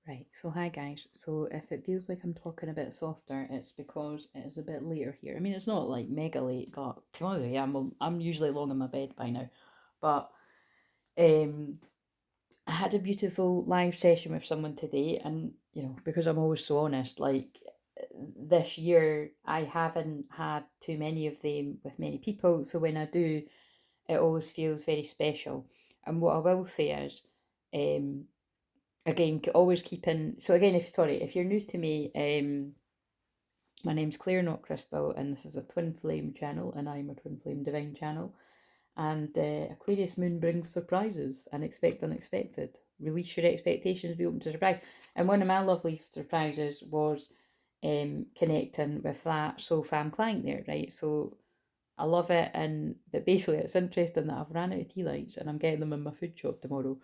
Right, so hi guys. So if it feels like I'm talking a bit softer, it's because it is a bit later here. I mean, it's not like mega late, but to be honest with you, I'm usually long in my bed by now. But um, I had a beautiful live session with someone today, and because I'm always so honest, like this year I haven't had too many of them with many people, so when I do, it always feels very special. And what I will say is, um, again, always keeping. So again, if you're new to me, my name's Claire, not Crystal, and this is a twin flame channel, and I'm a twin flame divine channel. And Aquarius moon brings surprises and expect unexpected. Release your expectations, be open to surprise. And one of my lovely surprises was connecting with that soul fam client there, right? So I love it, and but basically it's interesting that I've ran out of tea lights and I'm getting them in my food shop tomorrow.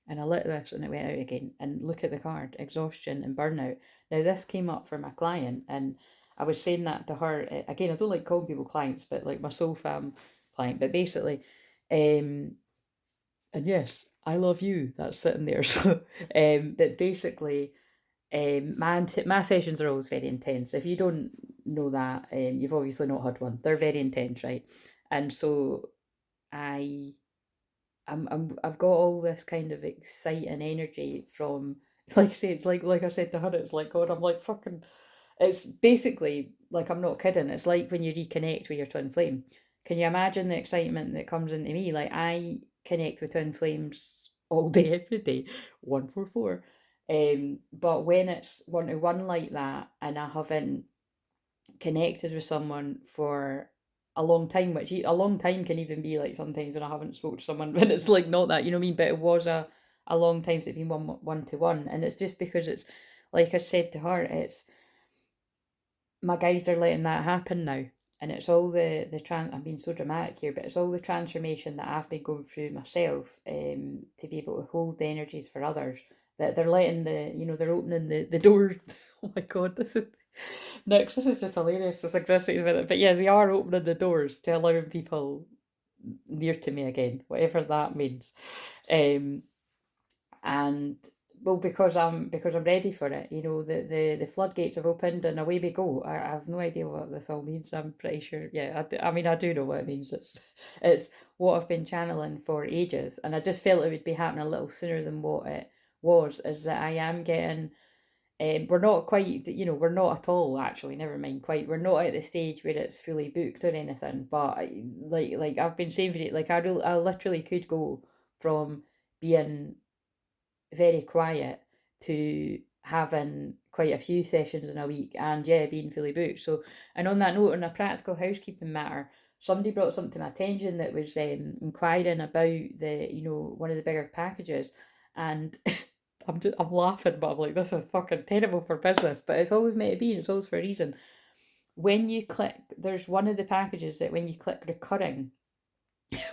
And I lit this and it went out again. And look at the card, exhaustion and burnout. Now this came up for my client, and I was saying that to her. Again, I don't like calling people clients, but like my soul fam client. But basically, and yes, I love you. That's sitting there. So, but basically, my sessions are always very intense. If you don't know that, you've obviously not had one. They're very intense, right? And so I I've got all this kind of exciting energy from, like I say, it's like I said to her, it's like God, I'm like fucking, it's basically like, I'm not kidding, it's like when you reconnect with your twin flame. Can you imagine the excitement that comes into me? Like, I connect with twin flames all day, every day, 144. But when it's one to one like that, and I haven't connected with someone for a long time, which a long time can even be like sometimes when I haven't spoke to someone when it's like not that, you know what I mean? But it was a long time since it's been one to one. And it's just because it's like I said to her, it's my guys are letting that happen now. And it's all I'm being so dramatic here, but it's all the transformation that I've been going through myself, to be able to hold the energies for others. That they're letting they're opening the doors. Oh my god, this is next. This is just hilarious. Just aggressive with it, but yeah, they are opening the doors to allowing people near to me again, whatever that means. Um, and well, because I'm ready for it. The floodgates have opened and away we go. I have no idea what this all means. I'm pretty sure. Yeah, I mean, I do know what it means. It's what I've been channeling for ages, and I just felt it would be happening a little sooner than what it was. Is that I am getting. We're not quite, we're not at all, actually, never mind quite. We're not at the stage where it's fully booked or anything. But like I've been saying for it, like I literally could go from being very quiet to having quite a few sessions in a week, and yeah, being fully booked. So, and on that note, on a practical housekeeping matter, somebody brought something to my attention that was inquiring about one of the bigger packages, and I'm laughing, but I'm like, this is fucking terrible for business, but it's always meant to be, and it's always for a reason. When you click, there's one of the packages that when you click recurring,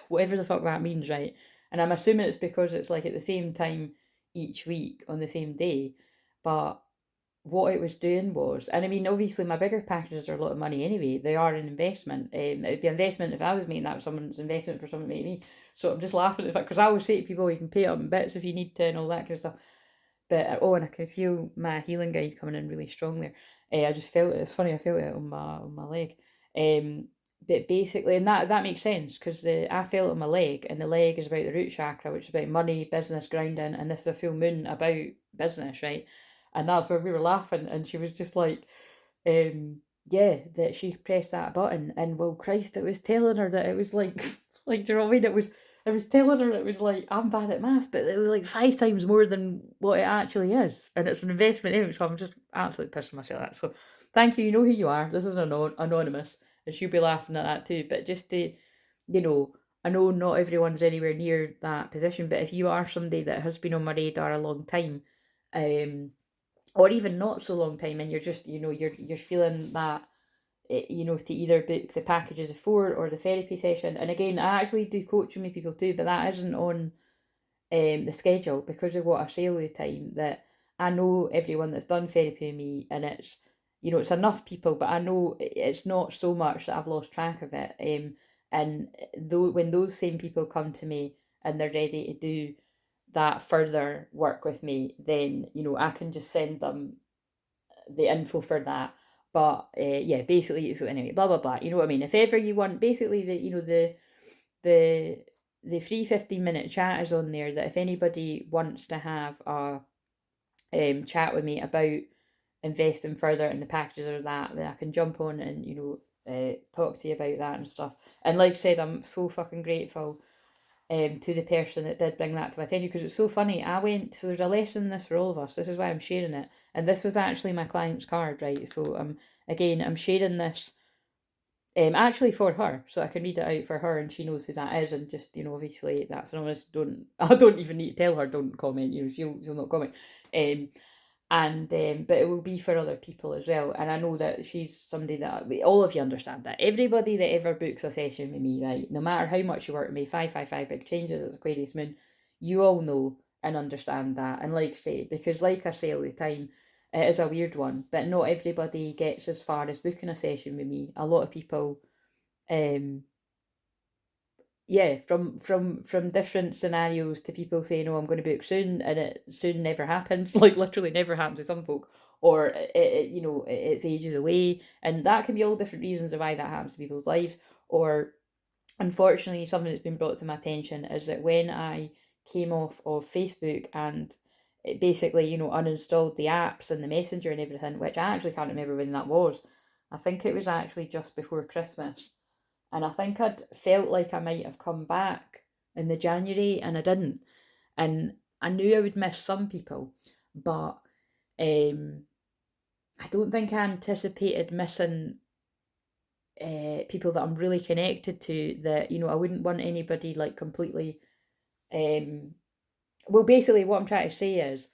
whatever the fuck that means, right? And I'm assuming it's because it's like at the same time each week on the same day. But what it was doing was, and I mean, obviously, my bigger packages are a lot of money anyway. They are an investment. It'd be an investment if I was making that with someone's investment for someone to make me. So I'm just laughing at the fact, because I always say to people, you can pay up in bits if you need to and all that kind of stuff. But oh, and I can feel my healing guide coming in really strong there. I just felt it. It's funny, I felt it on my leg. Um, but basically, and that makes sense because the I felt it on my leg, and the leg is about the root chakra, which is about money, business, grounding, and this is a full moon about business, right? And that's where we were laughing, and she was just like, yeah, that she pressed that button, and well, Christ, it was telling her that it was like, like, do you know what I mean? I was telling her it was like, I'm bad at maths, but it was like 5 times more than what it actually is. And it's an investment in it, so I'm just absolutely pissing myself at that. So thank you, you know who you are. This is anonymous, and she'll be laughing at that too. But just to, you know, I know not everyone's anywhere near that position, but if you are somebody that has been on my radar a long time, um, or even not so long time, and you're just, you're feeling that, to either book the packages of four or the therapy session. And again, I actually do coaching with people too, but that isn't on the schedule because of what I say all the time. That I know everyone that's done therapy with me, and it's enough people, but I know it's not so much that I've lost track of it. And though when those same people come to me and they're ready to do that further work with me, then, I can just send them the info for that. But yeah, basically, so anyway, blah blah blah. You know what I mean? If ever you want, basically, the the free 15-minute chat is on there. That if anybody wants to have a chat with me about investing further in the packages or that, then I can jump on and talk to you about that and stuff. And like I said, I'm so fucking grateful to the person that did bring that to my attention, because it's so funny. So there's a lesson in this for all of us. This is why I'm sharing it. And this was actually my client's card, right? So again, I'm sharing this actually for her, so I can read it out for her and she knows who that is. And just, obviously that's anonymous. I don't even need to tell her, don't comment, she'll not comment. But it will be for other people as well. And I know that she's somebody that all of you understand that. Everybody that ever books a session with me, right, no matter how much you work with me, 555 big changes at Aquarius Moon, you all know and understand that. And like I say all the time, it is a weird one, but not everybody gets as far as booking a session with me. A lot of people, yeah, from different scenarios to people saying, "Oh, I'm going to book soon," and it soon never happens. Like literally never happens to some folk, or it's ages away, and that can be all different reasons of why that happens to people's lives. Or unfortunately, something that's been brought to my attention is that when I came off of Facebook and it basically, uninstalled the apps and the messenger and everything, which I actually can't remember when that was. I think it was actually just before Christmas. And I think I'd felt like I might have come back in the January and I didn't. And I knew I would miss some people, but I don't think I anticipated missing people that I'm really connected to, that, I wouldn't want anybody like completely well, basically what I'm trying to say is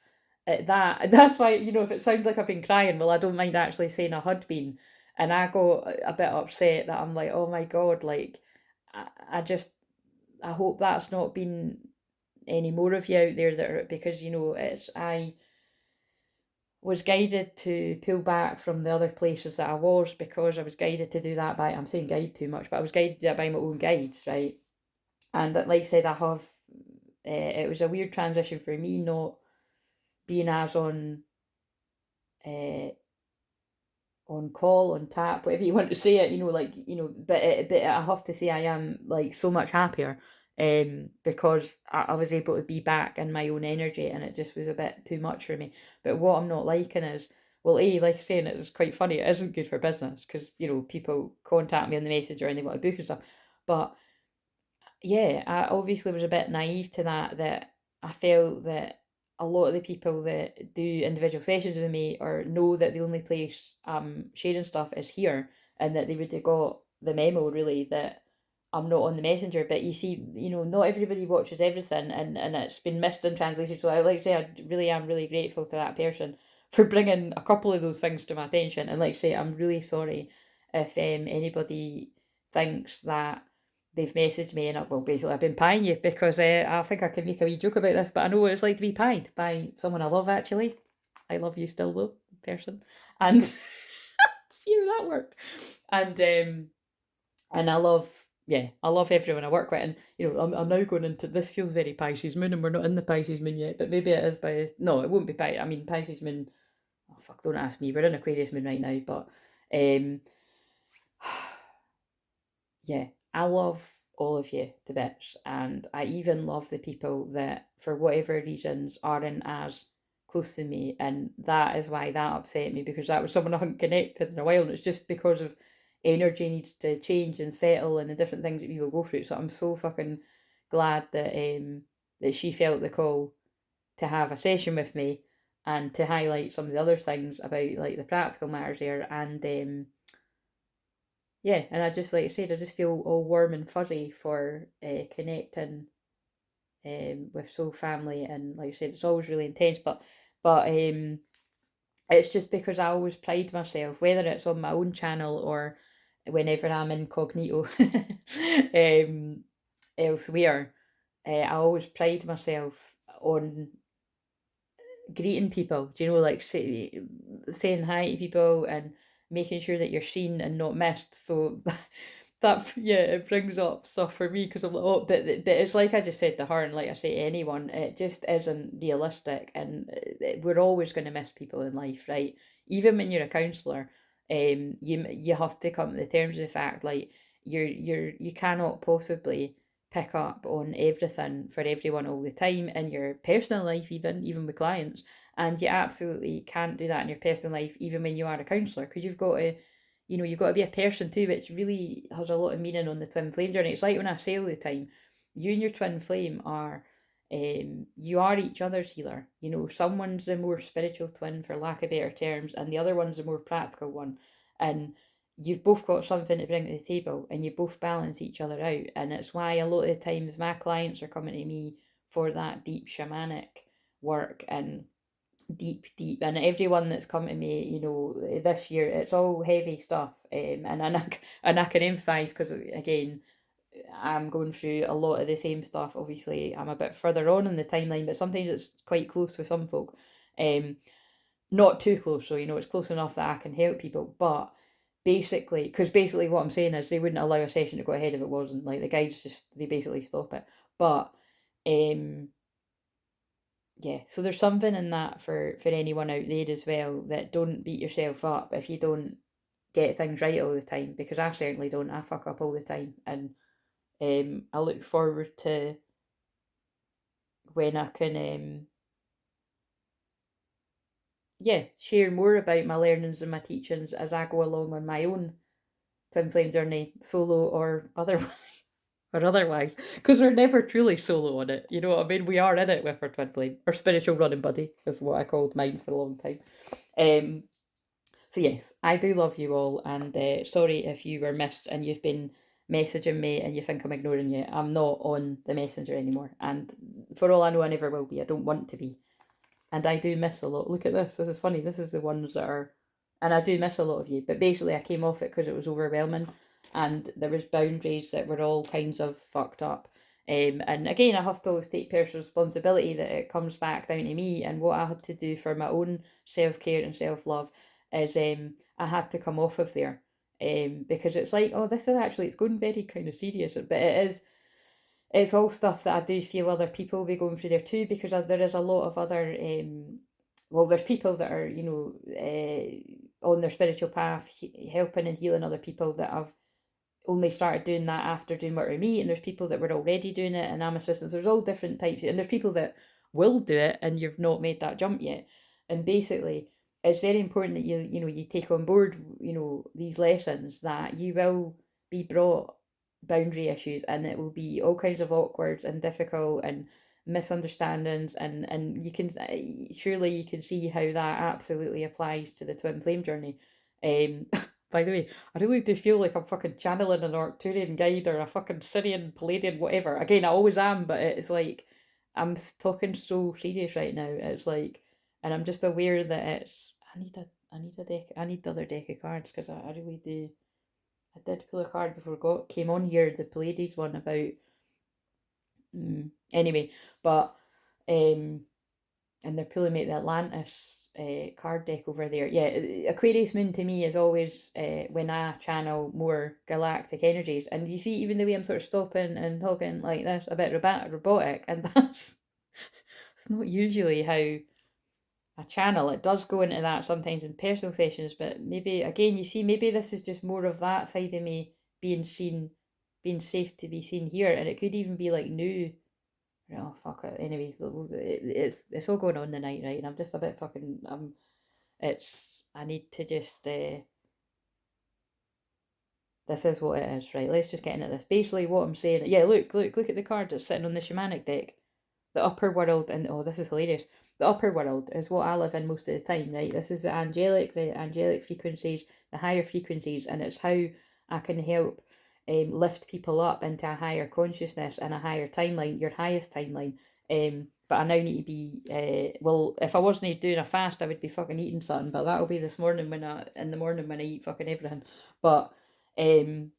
that's why, if it sounds like I've been crying, well, I don't mind actually saying I had been. And I got a bit upset that I'm like, oh my God, like, I just, I hope that's not been any more of you out there that are, because, I was guided to pull back from the other places that I was, because I was guided to do that by, I'm saying guide too much, but I was guided to do that by my own guides, right? And like I said, it was a weird transition for me, not being as uh, on call, on tap, whatever you want to say it, but I have to say I am like so much happier, because I was able to be back in my own energy, and it just was a bit too much for me. But what I'm not liking is, well, like I saying, it's quite funny, it isn't good for business, because, people contact me on the messenger and they want to book and stuff. But yeah, I obviously was a bit naive to that I felt that a lot of the people that do individual sessions with me or know that the only place I'm sharing stuff is here, and that they would have got the memo really that I'm not on the messenger. But you see, not everybody watches everything, and it's been missed in translation. So I like to say I really am really grateful to that person for bringing a couple of those things to my attention. And like I say, I'm really sorry if anybody thinks that they've messaged me and well, basically I've been pieing you, because I think I can make a wee joke about this, but I know what it's like to be pied by someone I love. Actually, I love you still though, person, and see how that worked. And I love, yeah, I love everyone I work with. And I'm now going into, this feels very Pisces moon, and we're not in the Pisces moon yet, but maybe it is by, no, it won't be Pisces. I mean, Pisces moon, oh fuck, don't ask me, we're in Aquarius moon right now. But um yeah, I love all of you to bits, and I even love the people that, for whatever reasons, aren't as close to me, and that is why that upset me, because that was someone I hadn't connected in a while, and it's just because of energy needs to change and settle and the different things that people go through. So I'm so fucking glad that she felt the call to have a session with me and to highlight some of the other things about like the practical matters there. And yeah, and I just, like I said, I just feel all warm and fuzzy for connecting with soul family. And like I said, it's always really intense, but it's just because I always pride myself, whether it's on my own channel or whenever I'm incognito elsewhere. I always pride myself on greeting people. Do you know, like saying hi to people and making sure that you're seen and not missed. So that, yeah, it brings up stuff for me because I'm like, oh, but it's like I just said to her, and like I say to anyone, it just isn't realistic, and we're always going to miss people in life, right? Even when you're a counsellor, you have to come to the terms of the fact like you cannot possibly pick up on everything for everyone all the time in your personal life, even with clients, and you absolutely can't do that in your personal life, even when you are a counsellor, because you've got to, you've got to be a person too, which really has a lot of meaning on the twin flame journey. It's like when I say all the time, you and your twin flame are, you are each other's healer. Someone's the more spiritual twin, for lack of better terms, and the other one's the more practical one. And you've both got something to bring to the table, and you both balance each other out. And it's why a lot of the times my clients are coming to me for that deep shamanic work, and deep, and everyone that's come to me, this year, it's all heavy stuff, and I can emphasize, because again, I'm going through a lot of the same stuff. Obviously I'm a bit further on in the timeline, but sometimes it's quite close with some folk, um not too close, so it's close enough that I can help people. But basically what I'm saying is they wouldn't allow a session to go ahead if it wasn't, like, the guides just, they basically stop it. But yeah, so there's something in that for anyone out there as well, that don't beat yourself up if you don't get things right all the time, because I certainly don't. I fuck up all the time, and I look forward to when I can yeah, share more about my learnings and my teachings as I go along on my own twin flame journey, solo or otherwise. Or otherwise, because we're never truly solo on it. You know what I mean? We are in it with our twin flame. Our spiritual running buddy is what I called mine for a long time. Um, so yes, I do love you all, and sorry if you were missed and you've been messaging me and you think I'm ignoring you. I'm not on the messenger anymore, and for all I know, I never will be. I don't want to be, and I do miss a lot. Look at this. This is funny. This is the ones that are, and I do miss a lot of you. But basically, I came off it because it was overwhelming, and there was boundaries that were all kinds of fucked up. And again, I have to always take personal responsibility that it comes back down to me, and what I had to do for my own self care and self love is I had to come off of there. Because it's like, oh, this is actually, it's going very kind of serious, but it is, it's all stuff that I do feel other people will be going through there too, because there is a lot of other, well, there's people that are, on their spiritual path, helping and healing other people, that have only started doing that after doing work with me, and there's people that were already doing it, and I'm assistants. There's all different types, and there's people that will do it, and you've not made that jump yet. And basically, it's very important that you take on board, these lessons, that you will be brought boundary issues, and it will be all kinds of awkward and difficult and misunderstandings, and you can, surely you can see how that absolutely applies to the twin flame journey. By the way, I really do feel like I'm fucking channeling an Arcturian guide or a fucking Syrian Palladian whatever. Again, I always am, but it's like I'm talking so serious right now. It's like, and I'm just aware that it's, I need the other deck of cards, because I really do. I did pull a card before I came on here, the Pleiades one about, anyway, but and they're pulling me the Atlantis card deck over there. Yeah, Aquarius moon to me is always, when I channel more galactic energies, and you see, even the way I'm sort of stopping and talking like this, a bit robotic, and that's it's not usually how I channel. It does go into that sometimes in personal sessions, but maybe again, you see, maybe this is just more of that side of me being seen, being safe to be seen here, and it could even be like new. Oh fuck it. Anyway, it's all going on tonight, right? And I'm just a bit fucking. It's, I need to just. This is what it is, right? Let's just get into this. Basically, what I'm saying. Yeah, look at the card that's sitting on the shamanic deck. The upper world, and oh, this is hilarious. The upper world is what I live in most of the time, right? This is the angelic frequencies, the higher frequencies, and it's how I can help lift people up into a higher consciousness and a higher timeline, your highest timeline. But I now need to be, well, if I wasn't doing a fast, I would be fucking eating something, but that'll be this morning, in the morning when I eat fucking everything. But the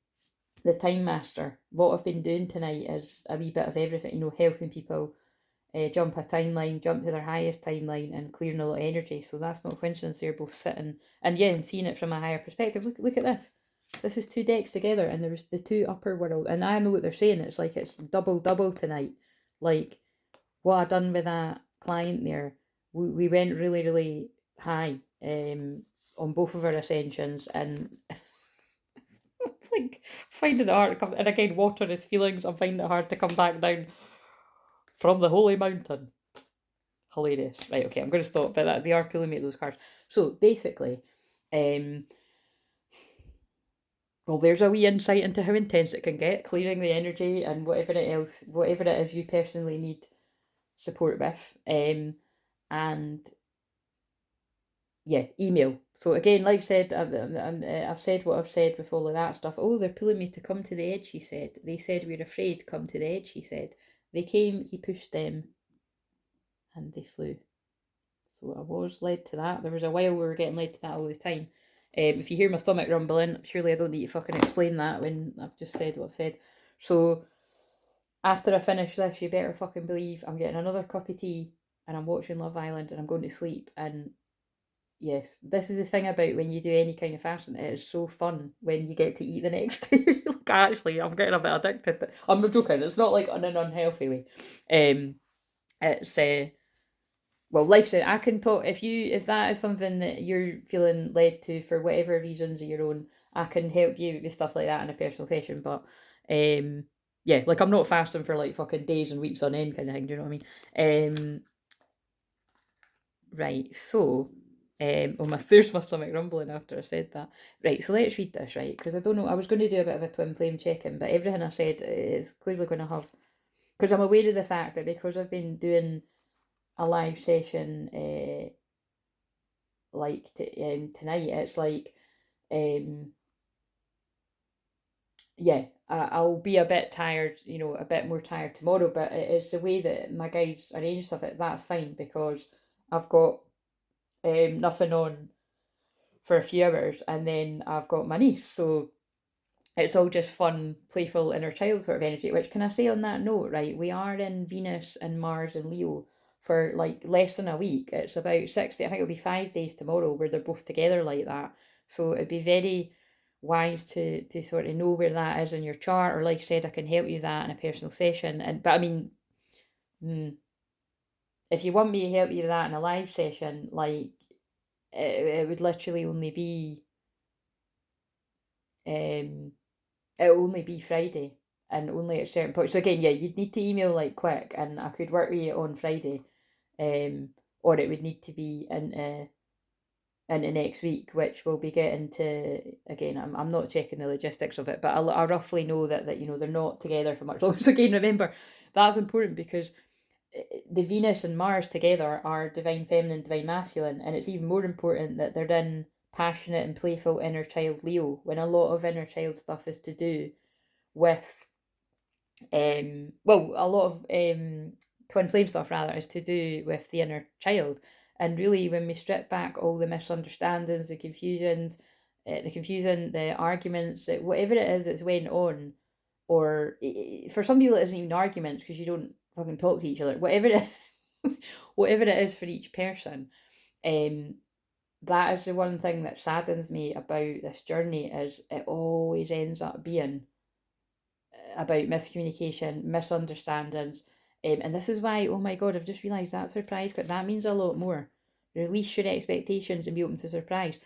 Time Master, what I've been doing tonight is a wee bit of everything, helping people jump a timeline, jump to their highest timeline, and clearing a lot of energy. So that's not coincidence. They're both sitting and, yeah, and seeing it from a higher perspective. Look at this. This is 2 decks together, and there's the 2 upper world, and I know what they're saying. It's like it's double tonight. Like what I done with that client there, we went really, really high on both of our ascensions, and like finding it hard to come. And again, water is feelings. I'm finding it hard to come back down from the holy mountain. Hilarious. Right, okay, I'm going to stop, but that they are pulling me at those cards. So basically, well, there's a wee insight into how intense it can get, clearing the energy and whatever it is you personally need support with. And yeah, email. So again, like I said, I've said what I've said with all of that stuff. Oh, they're pulling me to come to the edge, he said. They said we're afraid, come to the edge, he said. They came, he pushed them, and they flew. So I was led to that. There was a while we were getting led to that all the time. If you hear my stomach rumbling, surely I don't need to fucking explain that when I've just said what I've said. So after I finish this, you better fucking believe I'm getting another cup of tea and I'm watching Love Island and I'm going to sleep. And yes, this is the thing about when you do any kind of fasting. It is so fun when you get to eat the next day. Like, actually, I'm getting a bit addicted. I'm not joking. It's not like in an unhealthy way. It's well, like I said, I can talk if that is something that you're feeling led to for whatever reasons of your own. I can help you with stuff like that in a personal session. But yeah, like I'm not fasting for like fucking days and weeks on end kind of thing. Do you know what I mean? Right. So, oh my, there's my stomach rumbling after I said that. Right. So let's read this, right? Because I don't know. I was going to do a bit of a twin flame check-in, but everything I said is clearly going to have. Because I'm aware of the fact that because I've been doing a live session tonight, it's like yeah, I'll be a bit tired, a bit more tired tomorrow, but it's the way that my guides arrange stuff. That's fine because I've got nothing on for a few hours, and then I've got my niece, so it's all just fun, playful inner child sort of energy. Which, can I say on that note, right? We are in Venus and Mars and Leo for like less than a week. It's about 60, I think it'll be 5 days tomorrow where they're both together like that. So it'd be very wise to sort of know where that is in your chart, or like I said, I can help you with that in a personal session. But I mean, if you want me to help you with that in a live session, like it would literally only be it'll only be Friday and only at certain points. So again, yeah, you'd need to email like quick, and I could work with you on Friday, or it would need to be into next week, which we'll be getting to. Again, I'm not checking the logistics of it, but I roughly know that they're not together for much longer. So again, remember that's important because the Venus and Mars together are divine feminine, divine masculine, and it's even more important that they're in passionate and playful inner child Leo, when a lot of inner child stuff is to do with a lot of twin flame stuff rather is to do with the inner child. And really, when we strip back all the misunderstandings, the confusions, the arguments, whatever it is that's went on, or for some people it isn't even arguments because you don't fucking talk to each other, whatever it is for each person, that is the one thing that saddens me about this journey, is it always ends up being about miscommunication, misunderstandings. And this is why, oh my God, I've just realised that surprise, but that means a lot more. Release your expectations and be open to surprise.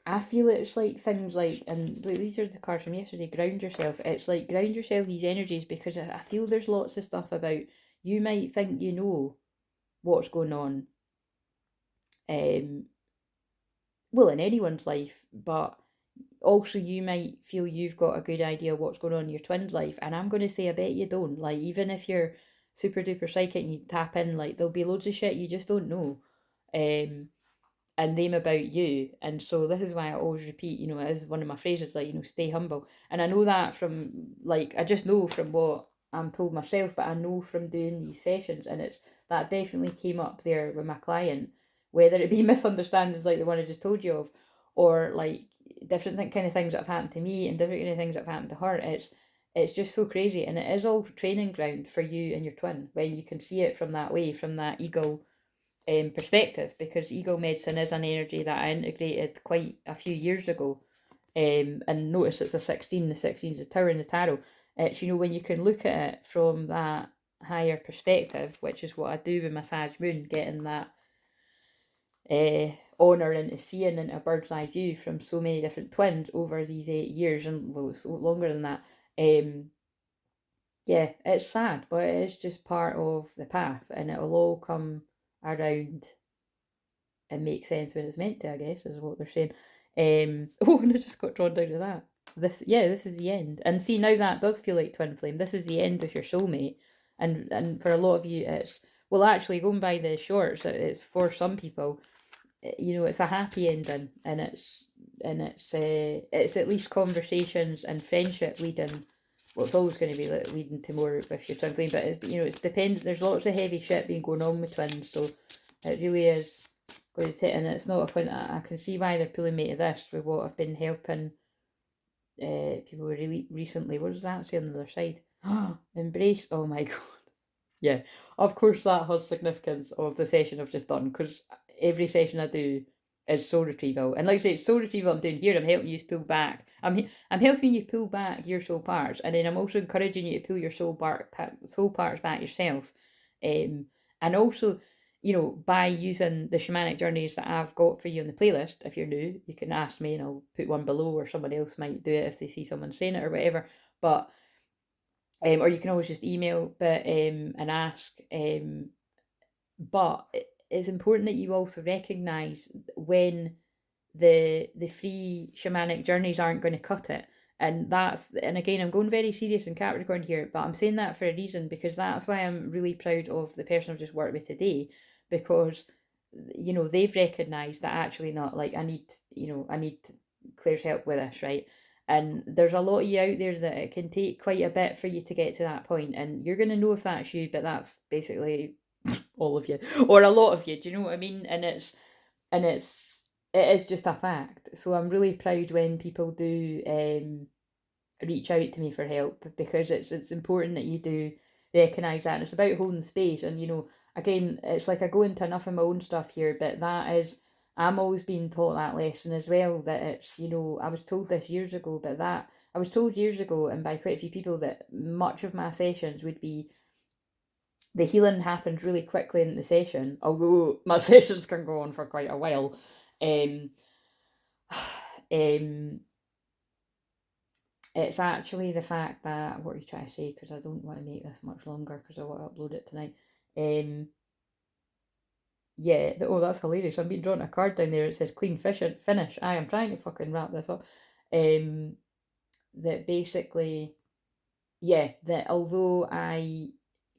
I feel it's like things like, and these are the cards from yesterday, ground yourself. It's like ground yourself these energies, because I feel there's lots of stuff about, you might think you know what's going on, well, in anyone's life, but also you might feel you've got a good idea of what's going on in your twin's life, and I'm going to say I bet you don't. Like, even if you're super duper psychic and you tap in, like, there'll be loads of shit you just don't know, and them about you. And so this is why I always repeat, it is one of my phrases, like, stay humble. And I know that from, like, I just know from what I'm told myself, but I know from doing these sessions, and it's that definitely came up there with my client, whether it be misunderstandings like the one I just told you of, or like different kind of things that have happened to me and different kind of things that have happened to her. It's just so crazy, and it is all training ground for you and your twin when you can see it from that way, from that ego perspective, because ego medicine is an energy that I integrated quite a few years ago, And notice it's a 16, the 16 is a tower in the tarot. It's, you know, when you can look at it from that higher perspective, which is what I do with my Sag Moon, getting that honour into seeing into a bird's eye view from so many different twins over these 8 years, and well, it's longer than that. Yeah, it's sad, but it is just part of the path, and it'll all come around and make sense when it's meant to, I guess, is what they're saying. Oh, and I just got drawn down to that. This is the end. And see, now that does feel like twin flame. This is the end with your soulmate. And for a lot of you, it's, well, actually, going by the shorts, it's for some people, you know, it's a happy ending, and it's at least conversations and friendship leading. Well, it's always going to be leading to more with your twin flame, but it's, you know, it's depends. There's lots of heavy shit being going on with twins, so it really is going to take. And it's not a point. I can see why they're pulling me to this with what I've been helping people really recently. What does that say on the other side? Embrace. Oh my god. Yeah, of course that has significance of the session I've just done, because every session I do is soul retrieval, and like I say, soul retrieval I'm doing here. I'm helping you pull back. I'm helping you pull back your soul parts, and then I'm also encouraging you to pull your soul parts back yourself, and also, you know, by using the shamanic journeys that I've got for you on the playlist. If you're new, you can ask me, and I'll put one below, or someone else might do it if they see someone saying it or whatever. But or you can always just email, but and ask. But it's important that you also recognise when the free shamanic journeys aren't going to cut it. And again, I'm going very serious in Capricorn here, but I'm saying that for a reason, because that's why I'm really proud of the person I've just worked with today, because, you know, they've recognised that actually not, like, I need Claire's help with this, right? And there's a lot of you out there that it can take quite a bit for you to get to that point, and you're going to know if that's you, but that's basically all of you, or a lot of you, do you know what I mean? And it is just a fact. So I'm really proud when people do reach out to me for help, because it's important that you do recognise that. And it's about holding space. And, you know, again, it's like I go into enough of my own stuff here, but I'm always being taught that lesson as well, that it's, you know, I was told this years ago, but that I was told years ago, and by quite a few people, that much of my sessions would be, the healing happens really quickly in the session, although my sessions can go on for quite a while. It's actually the fact that, what are you trying to say? Because I don't want to make this much longer, because I want to upload it tonight. Yeah, that's hilarious. I'm being drawn a card down there. It says clean finish. I am trying to fucking wrap this up. That basically, yeah, that although I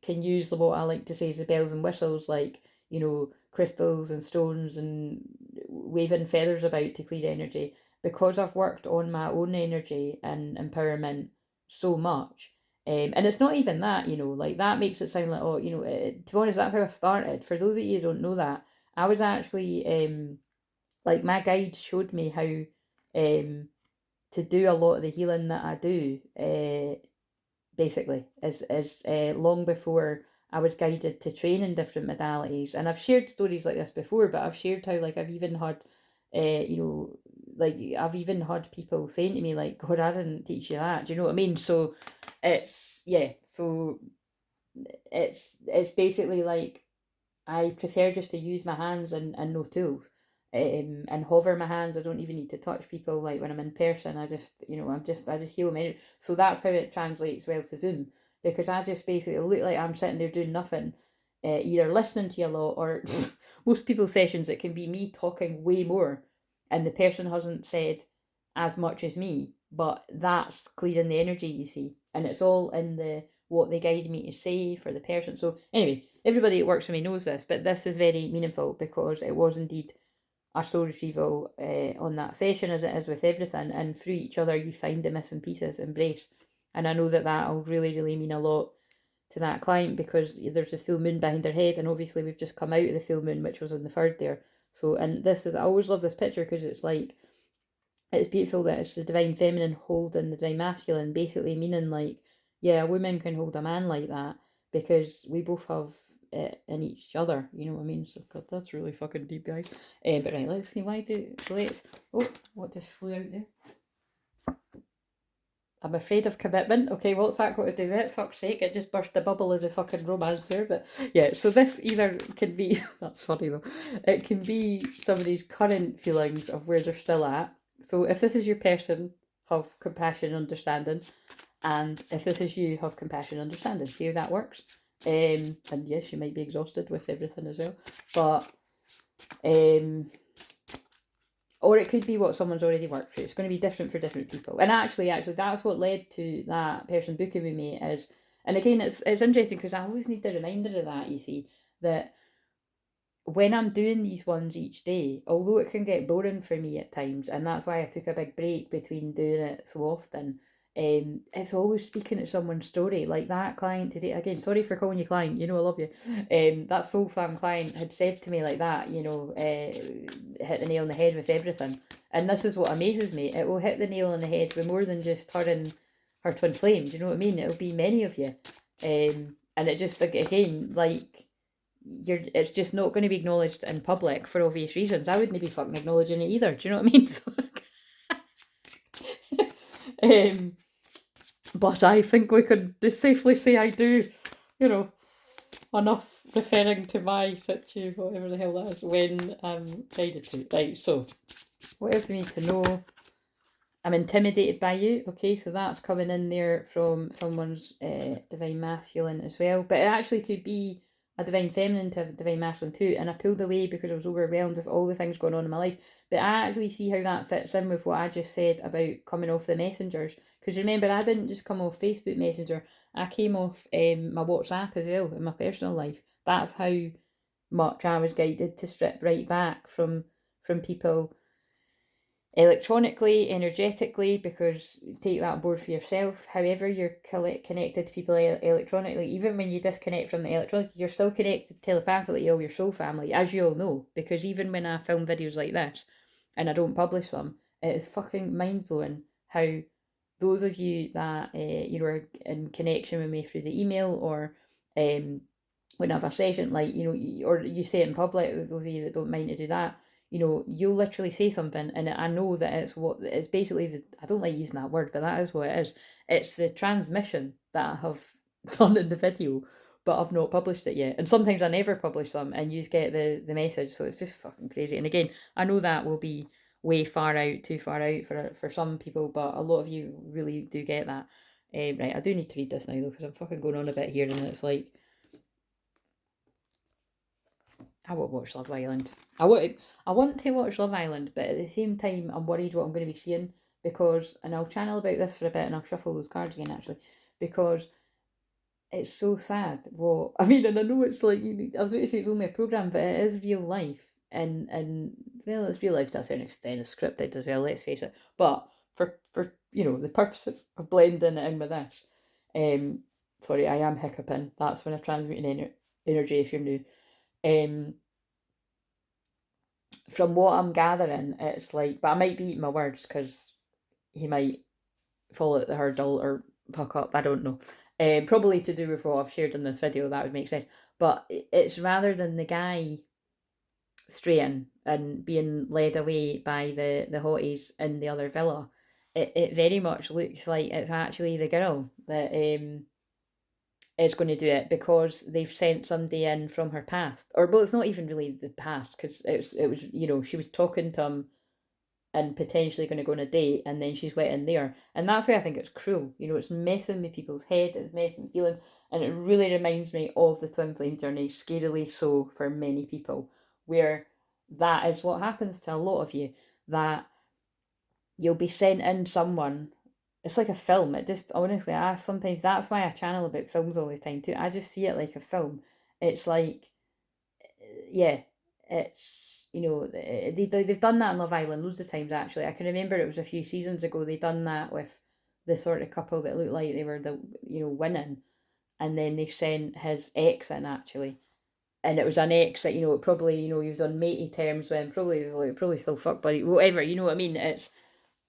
can use what I like to say is the bells and whistles, like, you know, crystals and stones and waving feathers about to clear energy, because I've worked on my own energy and empowerment so much. And it's not even that, you know, like that makes it sound like, oh, you know, to be honest, that's how I started. For those of you who don't know that, I was actually, like, my guide showed me how to do a lot of the healing that I do, basically, is long before I was guided to train in different modalities. And I've shared stories like this before, but I've shared how, like, I've even had, you know, like, I've even had people saying to me, like, God, I didn't teach you that. Do you know what I mean? So so it's basically like, I prefer just to use my hands and no tools. And hover my hands. I don't even need to touch people. Like when I'm in person, I just, you know, I just heal them. So that's how it translates well to Zoom, because I just basically look like I'm sitting there doing nothing, either listening to you a lot, or most people's sessions, it can be me talking way more, and the person hasn't said as much as me, but that's clearing the energy, you see, and it's all in the what they guide me to say for the person. So anyway, everybody that works for me knows this, but this is very meaningful, because it was indeed a soul retrieval on that session, as it is with everything, and through each other you find the missing pieces, embrace. And I know that that'll really, really mean a lot to that client, because there's a full moon behind their head, and obviously we've just come out of the full moon, which was on the 3rd there. So, and this is, I always love this picture, because it's like, it's beautiful that it's the divine feminine holding the divine masculine, basically meaning, like, yeah, a woman can hold a man like that, because we both have it in each other, you know what I mean? So, God, that's really fucking deep, guys. But right, let's see, oh, what just flew out there? I'm afraid of commitment. Okay, what's that got to do with it? Fuck's sake, it just burst the bubble of the fucking romance there. But yeah, so this either can be, that's funny though, it can be somebody's current feelings of where they're still at. So if this is your person, have compassion and understanding. And if this is you, have compassion and understanding. See how that works? And yes, you might be exhausted with everything as well. But or it could be what someone's already worked through. It's going to be different for different people. And actually, that's what led to that person booking with me is, and again, it's interesting because I always need the reminder of that, you see, that when I'm doing these ones each day, although it can get boring for me at times, and that's why I took a big break between doing it so often, it's always speaking to someone's story. Like that client today, again, sorry for calling you client, you know I love you. That soul fam client had said to me like that, hit the nail on the head with everything. And this is what amazes me. It will hit the nail on the head with more than just her and her twin flame. Do you know what I mean? It'll be many of you. And it just, again, like, it's just not going to be acknowledged in public for obvious reasons. I wouldn't be fucking acknowledging it either. Do you know what I mean? So, but I think we can safely say I do, enough referring to my situ, whatever the hell that is, when I'm guided to. Right, so what else do we need to know? I'm intimidated by you. Okay, so that's coming in there from someone's divine masculine as well. But it actually could be a divine feminine to a divine masculine too. And I pulled away because I was overwhelmed with all the things going on in my life. But I actually see how that fits in with what I just said about coming off the messengers. Because remember, I didn't just come off Facebook Messenger. I came off my WhatsApp as well in my personal life. That's how much I was guided to strip right back from people electronically, energetically, because take that on board for yourself. However you're connected to people electronically, even when you disconnect from the electronics, you're still connected telepathically, all your soul family, as you all know, because even when I film videos like this and I don't publish them, it is fucking mind-blowing how those of you that are in connection with me through the email or when I have a session, like, or you say it in public, those of you that don't mind to do that, you'll literally say something, and I know that it's basically I don't like using that word, but that is what it is. It's the transmission that I have done in the video, but I've not published it yet. And sometimes I never publish them, and you get the message, so it's just fucking crazy. And again, I know that will be way too far out for some people, but a lot of you really do get that. Right, I do need to read this now though, because I'm fucking going on a bit here, and it's like, I won't watch Love Island. I want to watch Love Island, but at the same time, I'm worried what I'm going to be seeing because, and I'll channel about this for a bit, and I'll shuffle those cards again actually, because it's so sad. Well, I mean, and I know it's like, I was about to say it's only a program, but it is real life, and well, it's real life to a certain extent. It's scripted as well. Let's face it. But for the purposes of blending it in with this, sorry, I am hiccuping. That's when I transmute energy. If you're new. From what I'm gathering, it's like, but I might be eating my words because he might fall out the hurdle or fuck up. I don't know. Probably to do with what I've shared in this video. That would make sense. But it's rather than the guy straying and being led away by the hotties in the other villa. It very much looks like it's actually the girl that is going to do it because they've sent somebody in from her past, or well, it's not even really the past because it was she was talking to him and potentially going to go on a date, and then she's went in there, and that's why I think it's cruel. It's messing with people's head, it's messing with feelings, and it really reminds me of the twin flame journey, scarily so for many people, where that is what happens to a lot of you, that you'll be sent in someone. It's like a film. It just, honestly, I sometimes, that's why I channel about films all the time too. I just see it like a film. It's like, yeah, it's, they've done that in Love Island loads of times actually. I can remember it was a few seasons ago, they done that with the sort of couple that looked like they were winning, and then they sent his ex in actually. And it was an ex that, it probably, he was on matey terms with, probably still fuck buddy, whatever, you know what I mean?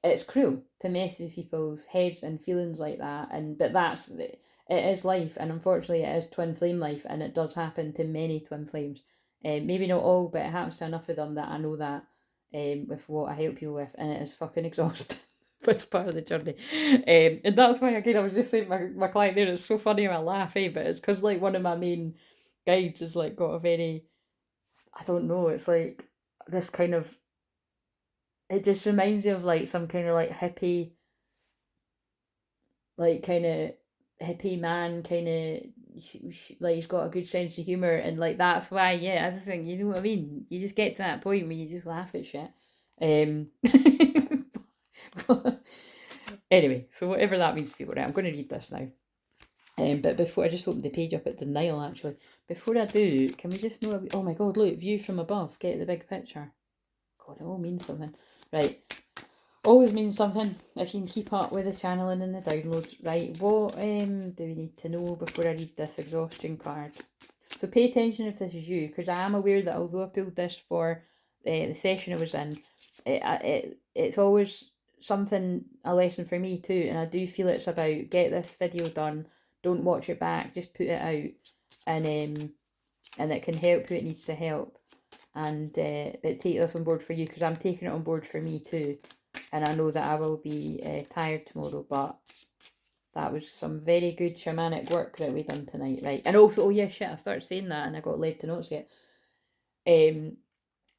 It's cruel to mess with people's heads and feelings like that, but it is life, and unfortunately it is twin flame life, and it does happen to many twin flames. Maybe not all, but it happens to enough of them that I know that with what I help you with, and it is fucking exhausting. it's part of the journey. And that's why, again, I was just saying, my client there, it's so funny, I laugh, but it's because, like, one of my main guides has, like, got a very, I don't know, it's like this kind of, it just reminds you of, like, some kind of, like, hippie, like, kind of hippie man, kind of, like, he's got a good sense of humor, and, like, that's why, yeah, I just think, you know what I mean, you just get to that point where you just laugh at shit. But anyway, so whatever that means to people, right, I'm going to read this now. But before, I just opened the page up at denial, actually. Before I do, can we just know, oh my god, look, view from above, get the big picture. God, it all means something. Right, always means something if you can keep up with the channeling and the downloads. Right, what do we need to know before I read this exhaustion card? So pay attention if this is you, because I am aware that although I pulled this for the session I was in, it's always something, a lesson for me too, and I do feel it's about get this video done, don't watch it back, just put it out, and it can help who it needs to help, and but take this on board for you, because I'm taking it on board for me too, and I know that I will be tired tomorrow, but that was some very good shamanic work that we done tonight, right? And also, oh yeah, shit, I started saying that and I got led to not say it.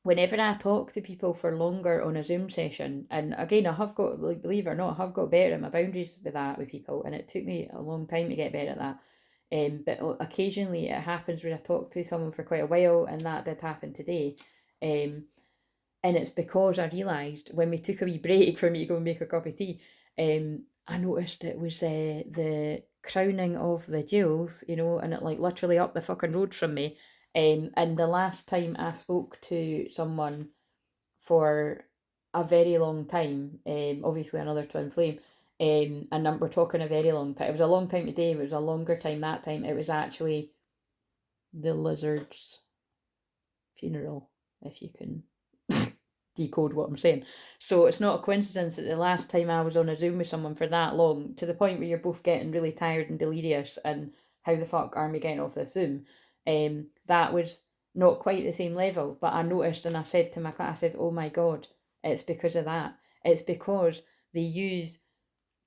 Whenever I talk to people for longer on a Zoom session, and again, I have got, like, believe it or not, I have got better at my boundaries with that with people, and it took me a long time to get better at that. But occasionally it happens when I talk to someone for quite a while, and that did happen today. And it's because I realised when we took a wee break for me to go and make a cup of tea, I noticed it was the crowning of the jewels, you know, and it, like, literally up the fucking road from me. And the last time I spoke to someone for a very long time, obviously another twin flame, and we're talking a very long time. It was a long time today, but it was a longer time that time. It was actually the lizard's funeral, if you can decode what I'm saying. So it's not a coincidence that the last time I was on a Zoom with someone for that long, to the point where you're both getting really tired and delirious, and how the fuck are we getting off this Zoom? That was not quite the same level, but I noticed, and I said to my class, I said, oh my god, it's because of that. It's because they use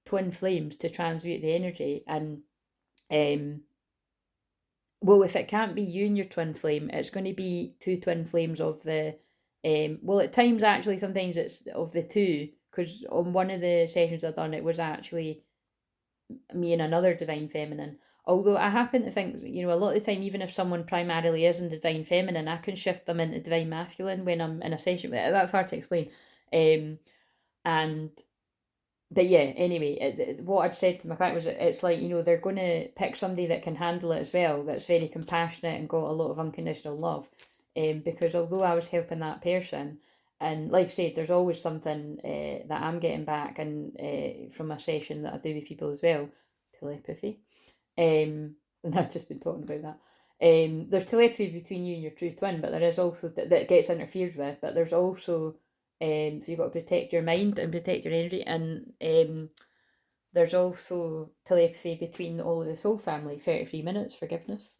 twin flames to transmute the energy, and well, if it can't be you and your twin flame, it's going to be two twin flames of the well, at times, actually, sometimes it's of the two, because on one of the sessions I've done, it was actually me and another divine feminine. Although I happen to think, you know, a lot of the time, even if someone primarily is in divine feminine, I can shift them into divine masculine when I'm in a session. That's hard to explain. And but yeah, anyway, what I'd said to my client was, it's like, you know, they're going to pick somebody that can handle it as well, that's very compassionate and got a lot of unconditional love. Because although I was helping that person, and like I said, there's always something that I'm getting back, and from a session that I do with people as well, telepathy. And I've just been talking about that. There's telepathy between you and your true twin, but there is also that gets interfered with, but there's also so you've got to protect your mind and protect your energy, and there's also telepathy between all of the soul family. 33 minutes forgiveness.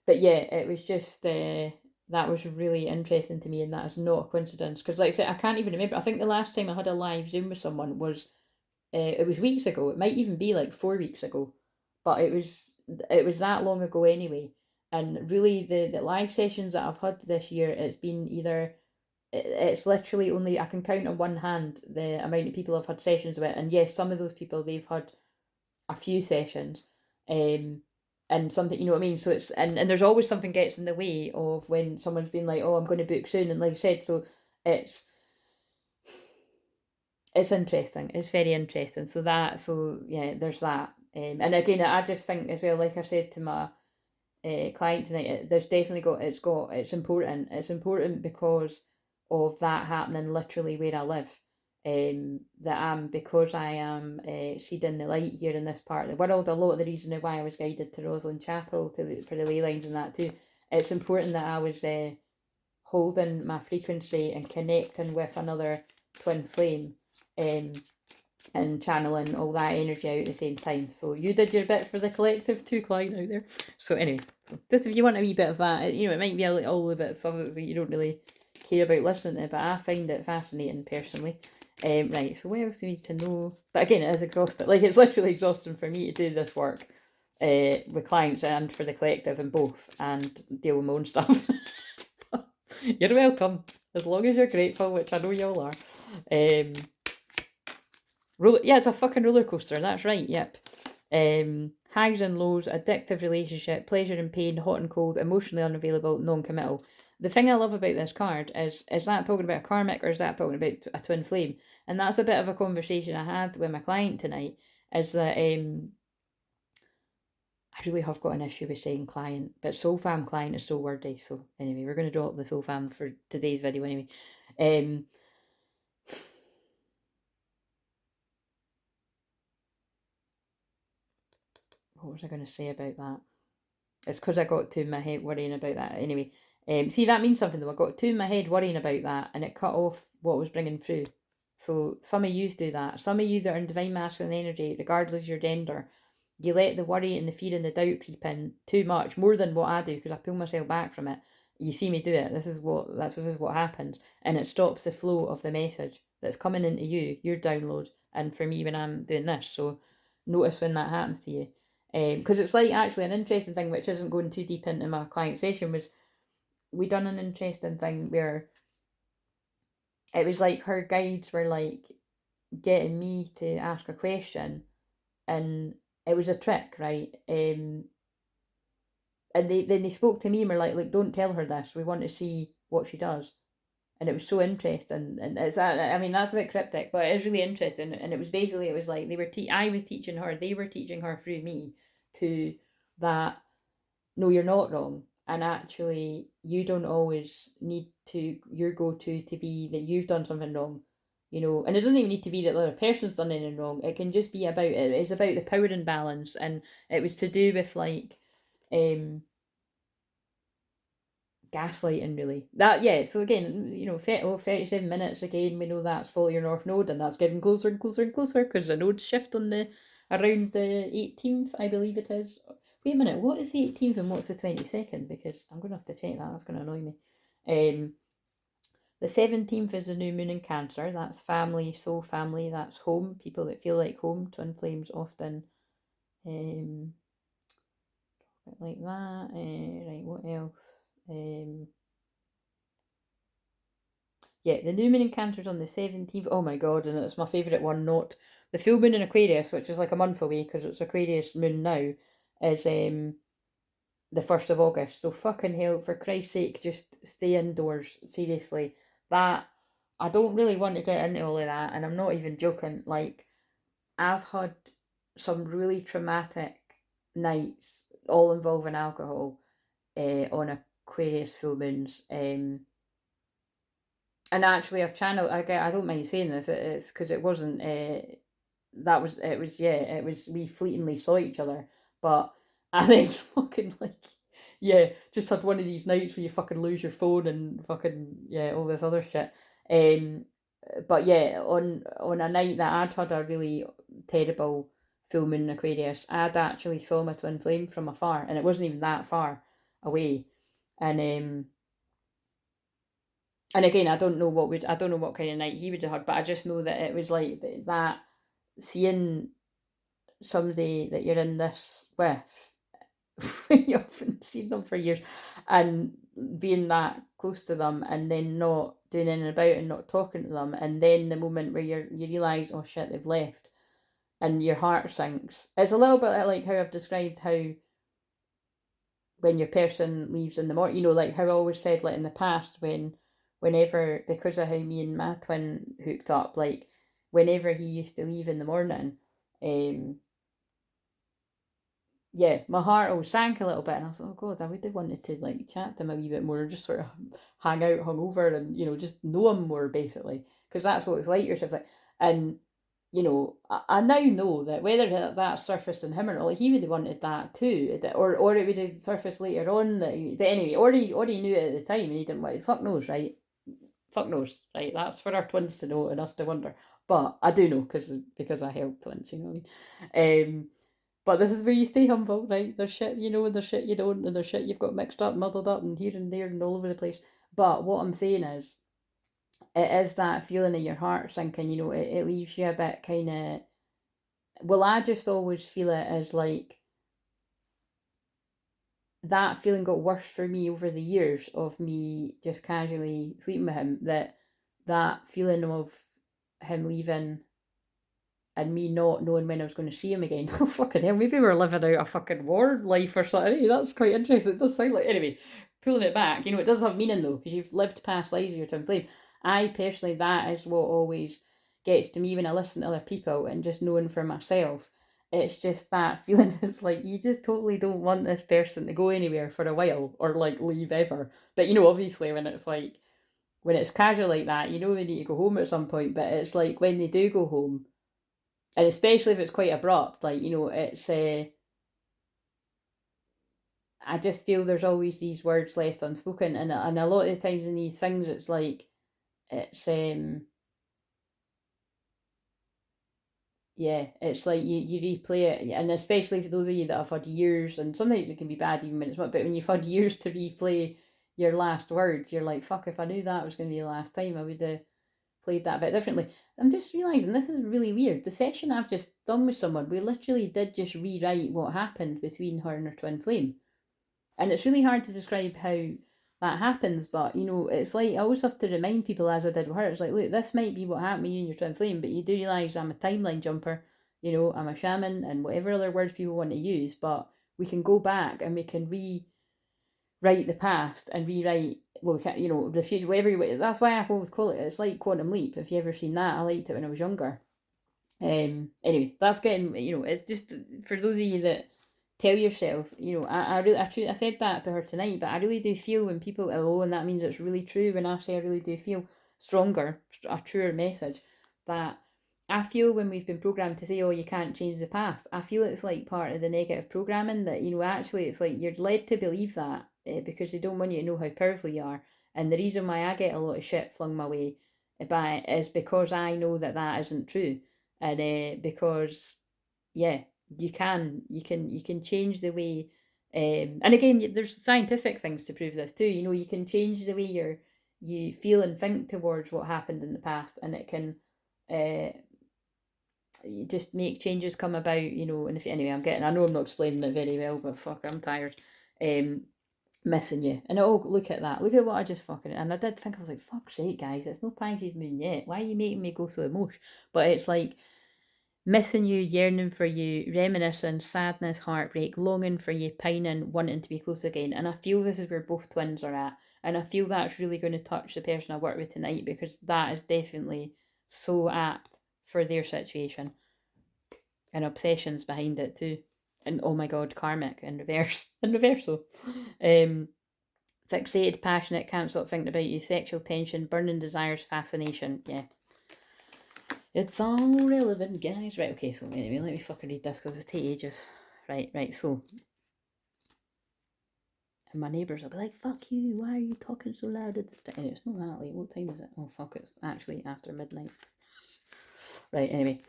But yeah, it was just that was really interesting to me, and that is not a coincidence, because like I said, I can't even remember. I think the last time I had a live Zoom with someone was it was weeks ago. It might even be like 4 weeks ago, but it was that long ago anyway. And really, the live sessions that I've had this year, it's been either it's literally only, I can count on one hand the amount of people I've had sessions with, and yes, some of those people, they've had a few sessions, and something, you know what I mean. So it's, and there's always something gets in the way of when someone's been like, oh, I'm going to book soon, and like I said, so it's interesting. It's very interesting. So yeah, there's that. And again, I just think as well, like I said to my client tonight, there's definitely it's important. It's important because of that happening literally where I live. Because I am seeding the light here in this part of the world. A lot of the reason why I was guided to Rosalind Chapel for the ley lines and that too. It's important that I was holding my frequency and connecting with another twin flame, and channeling all that energy out at the same time. So you did your bit for the collective too, client out there. So anyway, just if you want a wee bit of that, you know, it might be all a bit of stuff that you don't really care about listening to, but I find it fascinating personally. Right, so what else do we need to know? But again, it is exhausting. Like, it's literally exhausting for me to do this work with clients and for the collective and both, and deal with my own stuff. You're welcome, as long as you're grateful, which I know you all are. Yeah, it's a fucking roller coaster. That's right. Yep. Highs and lows, addictive relationship, pleasure and pain, hot and cold, emotionally unavailable, non-committal. The thing I love about this card is that talking about a karmic, or is that talking about a twin flame? And that's a bit of a conversation I had with my client tonight. Is that I really have got an issue with saying client, but soul fam client is so wordy. So anyway, we're going to drop the soul fam for today's video anyway. What was I going to say about that? It's because I got too in my head worrying about that. Anyway, see, that means something though. I got too in my head worrying about that, and it cut off what was bringing through. So some of you do that. Some of you that are in divine masculine energy, regardless of your gender, you let the worry and the fear and the doubt creep in too much, more than what I do, because I pull myself back from it. You see me do it. This is what happens, and it stops the flow of the message that's coming into you, your download, and for me when I'm doing this. So notice when that happens to you. Because it's like actually an interesting thing, which isn't going too deep into my client session, was we done an interesting thing where it was like her guides were like getting me to ask a question, and it was a trick, right? And they spoke to me and were like, don't tell her this. We want to see what she does. And it was so interesting, and it's I mean that's a bit cryptic, but it is really interesting. And it was basically, it was like they were I was teaching her, they were teaching her through me to that no, you're not wrong, and actually you don't always need to your go-to to be that you've done something wrong, and it doesn't even need to be that the other person's done anything wrong. It can just be about it. It's about the power imbalance, and it was to do with like gaslighting, really. That, yeah, so again, 37 minutes, again, we know that's follow your north node, and that's getting closer and closer and closer, because the nodes shift on around the 18th, I believe it is. Wait a minute, what is the 18th and what's the 22nd? Because I'm going to have to check that, that's going to annoy me. The 17th is the new moon in Cancer. That's family, soul family, that's home, people that feel like home. Twin flames often like that. Right, what else? Yeah, the new moon in Cancer's on the 17th. Oh my god, and it's my favourite one, not the full moon in Aquarius, which is like a month away because it's Aquarius moon now, is the 1st of August. So fucking hell, for Christ's sake, just stay indoors. Seriously. That, I don't really want to get into all of that, and I'm not even joking. Like, I've had some really traumatic nights, all involving alcohol, on Aquarius full moons. And actually, I've channeled. I don't mind saying this. It's because it wasn't. That was it. Was yeah. It was we fleetingly saw each other, but I think fucking like yeah, just had one of these nights where you fucking lose your phone and fucking yeah, all this other shit. But yeah, on a night that I'd had a really terrible full moon in Aquarius, I'd actually saw my twin flame from afar, and it wasn't even that far away, and. And again, I don't know what kind of night he would have had, but I just know that it was like that seeing somebody that you're in this with, you haven't seen them for years, and being that close to them, and then not doing anything about it and not talking to them, and then the moment where you realise, oh shit, they've left, and your heart sinks. It's a little bit like how I've described how when your person leaves in the morning, like how I always said, like in the past, whenever, because of how me and my twin hooked up, like whenever he used to leave in the morning, yeah, my heart always sank a little bit, and I was like, oh god, I would have wanted to like chat to him a wee bit more, or just sort of hang out, hungover, and just know him more, basically, because that's what it's like. Yourself, like, and I now know that whether that surfaced in him or not, like, he would have wanted that too, or it would have surfaced later on. But anyway, or he knew it at the time and he didn't want. Fuck knows, right? Fuck knows, right? That's for our twins to know and us to wonder. But I do know because I help twins, you know what I mean. But this is where you stay humble, right? There's shit you know and there's shit you don't, and there's shit you've got mixed up, muddled up, and here and there and all over the place. But what I'm saying is, it is that feeling in your heart sinking, it leaves you a bit kind of, well, I just always feel it as like, that feeling got worse for me over the years of me just casually sleeping with him, that feeling of him leaving and me not knowing when I was going to see him again. Oh, fucking hell, maybe we're living out a fucking war life or something. Hey, that's quite interesting. It does sound like, anyway, pulling it back, it does have meaning though, because you've lived past lives of your twin flame. I personally, that is what always gets to me when I listen to other people, and just knowing for myself. It's just that feeling. It's like you just totally don't want this person to go anywhere for a while or like leave ever. But obviously, when it's casual like that, they need to go home at some point. But it's like when they do go home, and especially if it's quite abrupt, like it's I just feel there's always these words left unspoken, and a lot of the times in these things, it's like it's yeah, it's like you replay it, and especially for those of you that have had years, and sometimes it can be bad even when it's not, but when you've had years to replay your last words, you're like, fuck, if I knew that was going to be the last time, I would have played that a bit differently. I'm just realising this is really weird. The session I've just done with someone, we literally did just rewrite what happened between her and her twin flame. And it's really hard to describe how that happens, but it's like I always have to remind people, as I did with her, it's like, look, this might be what happened with you and your twin flame, but you do realise I'm a timeline jumper, I'm a shaman, and whatever other words people want to use, but we can go back and we can rewrite the past and rewrite, well, we can't, the future, whatever you, that's why I always call it, it's like Quantum Leap. If you ever seen that, I liked it when I was younger. Anyway, that's getting, it's just for those of you that tell yourself, I really, I said that to her tonight, but I really do feel when people, oh, and that means it's really true when I say I really do feel stronger, a truer message, that I feel when we've been programmed to say, oh, you can't change the past, I feel it's like part of the negative programming that, actually it's like you're led to believe that because they don't want you to know how powerful you are. And the reason why I get a lot of shit flung my way by is because I know that that isn't true. And because yeah, you can change the way, and again, there's scientific things to prove this too. You can change the way you feel and think towards what happened in the past, and it can uh just make changes come about. And if anyway, I know I'm not explaining it very well, but fuck, I'm tired. um Missing you. And oh, look at that. Look at what I just fucking. And I did think, I was like, fuck's sake, guys, it's no Pisces moon yet. Why are you making me go so emotional? But it's like missing you, yearning for you, reminiscing, sadness, heartbreak, longing for you, pining, wanting to be close again. And I feel this is where both twins are at. And I feel that's really going to touch the person I work with tonight, because that is definitely so apt for their situation. And obsessions behind it too. And oh my god, karmic in reverse. In reversal. Fixated, passionate, can't stop thinking about you, sexual tension, burning desires, fascination. Yeah. It's all relevant, guys. Right, okay, so anyway, let me fucking read this because it's take ages. Right, so. And my neighbours will be like, fuck you, why are you talking so loud at this time? Anyway, it's not that late. What time is it? Oh, fuck, it's actually after midnight. Right, anyway.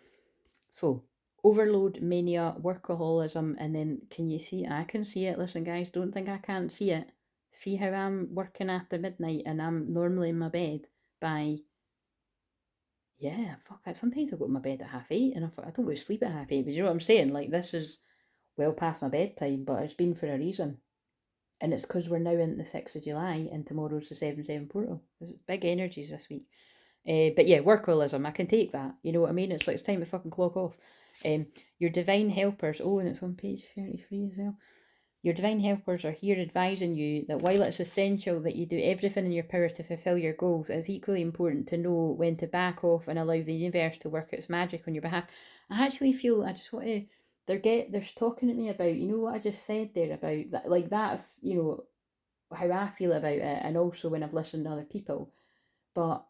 So, overload, mania, workaholism, and then can you see? I can see it. Listen, guys, don't think I can't see it. See how I'm working after midnight and I'm normally in my bed by, yeah, fuck it. Sometimes I go to my bed at 8:30 and I don't go to sleep at 8:30, but you know what I'm saying? Like, this is well past my bedtime, but it's been for a reason. And it's because we're now in the 6th of July and tomorrow's the 7/7 portal. There's big energies this week. But yeah, workaholism, I can take that. You know what I mean? It's like it's time to fucking clock off. Your divine helpers, oh, and it's on page 33 as well. Your divine helpers are here advising you that while it's essential that you do everything in your power to fulfill your goals, it's equally important to know when to back off and allow the universe to work its magic on your behalf. I actually feel I just want to. They're talking to me about, what I just said there about that. Like that's how I feel about it, and also when I've listened to other people. But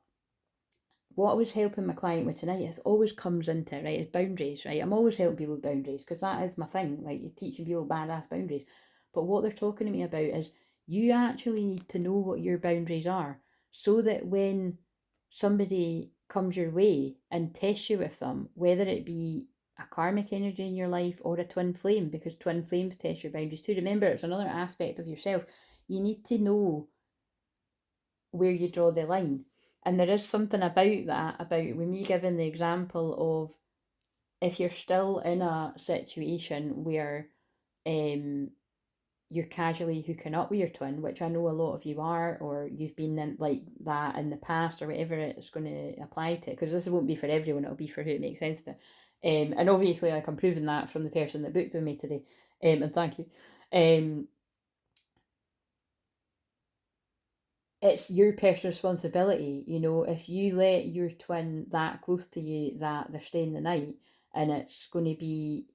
what I was helping my client with tonight is always comes into, right, is boundaries, right? I'm always helping people with boundaries because that is my thing, right? You're teaching people badass boundaries. But what they're talking to me about is you actually need to know what your boundaries are so that when somebody comes your way and tests you with them, whether it be a karmic energy in your life or a twin flame, because twin flames test your boundaries too. Remember, it's another aspect of yourself. You need to know where you draw the line. And there is something about that, about with me giving the example of if you're still in a situation where um you're casually hooking up with your twin, which I know a lot of you are, or you've been in like that in the past, or whatever it's going to apply to, because this won't be for everyone, it'll be for who it makes sense to. And obviously, like, I'm proving that from the person that booked with me today, and thank you. It's your personal responsibility, if you let your twin that close to you that they're staying the night, and it's going to be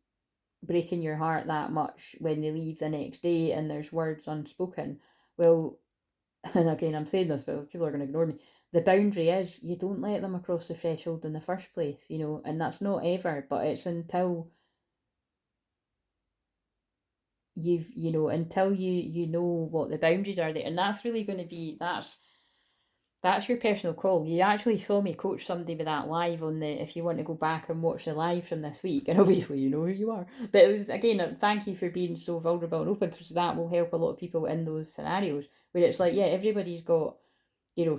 breaking your heart that much when they leave the next day and there's words unspoken. Well, and again, I'm saying this, but people are going to ignore me. The boundary is you don't let them across the threshold in the first place, and that's not ever, but it's until until you know what the boundaries are there. And that's really going to be, that's your personal call. You actually saw me coach somebody with that live on the, if you want to go back and watch the live from this week, and obviously you know who you are. But it was, again, thank you for being so vulnerable and open, because that will help a lot of people in those scenarios where it's like, yeah, everybody's got,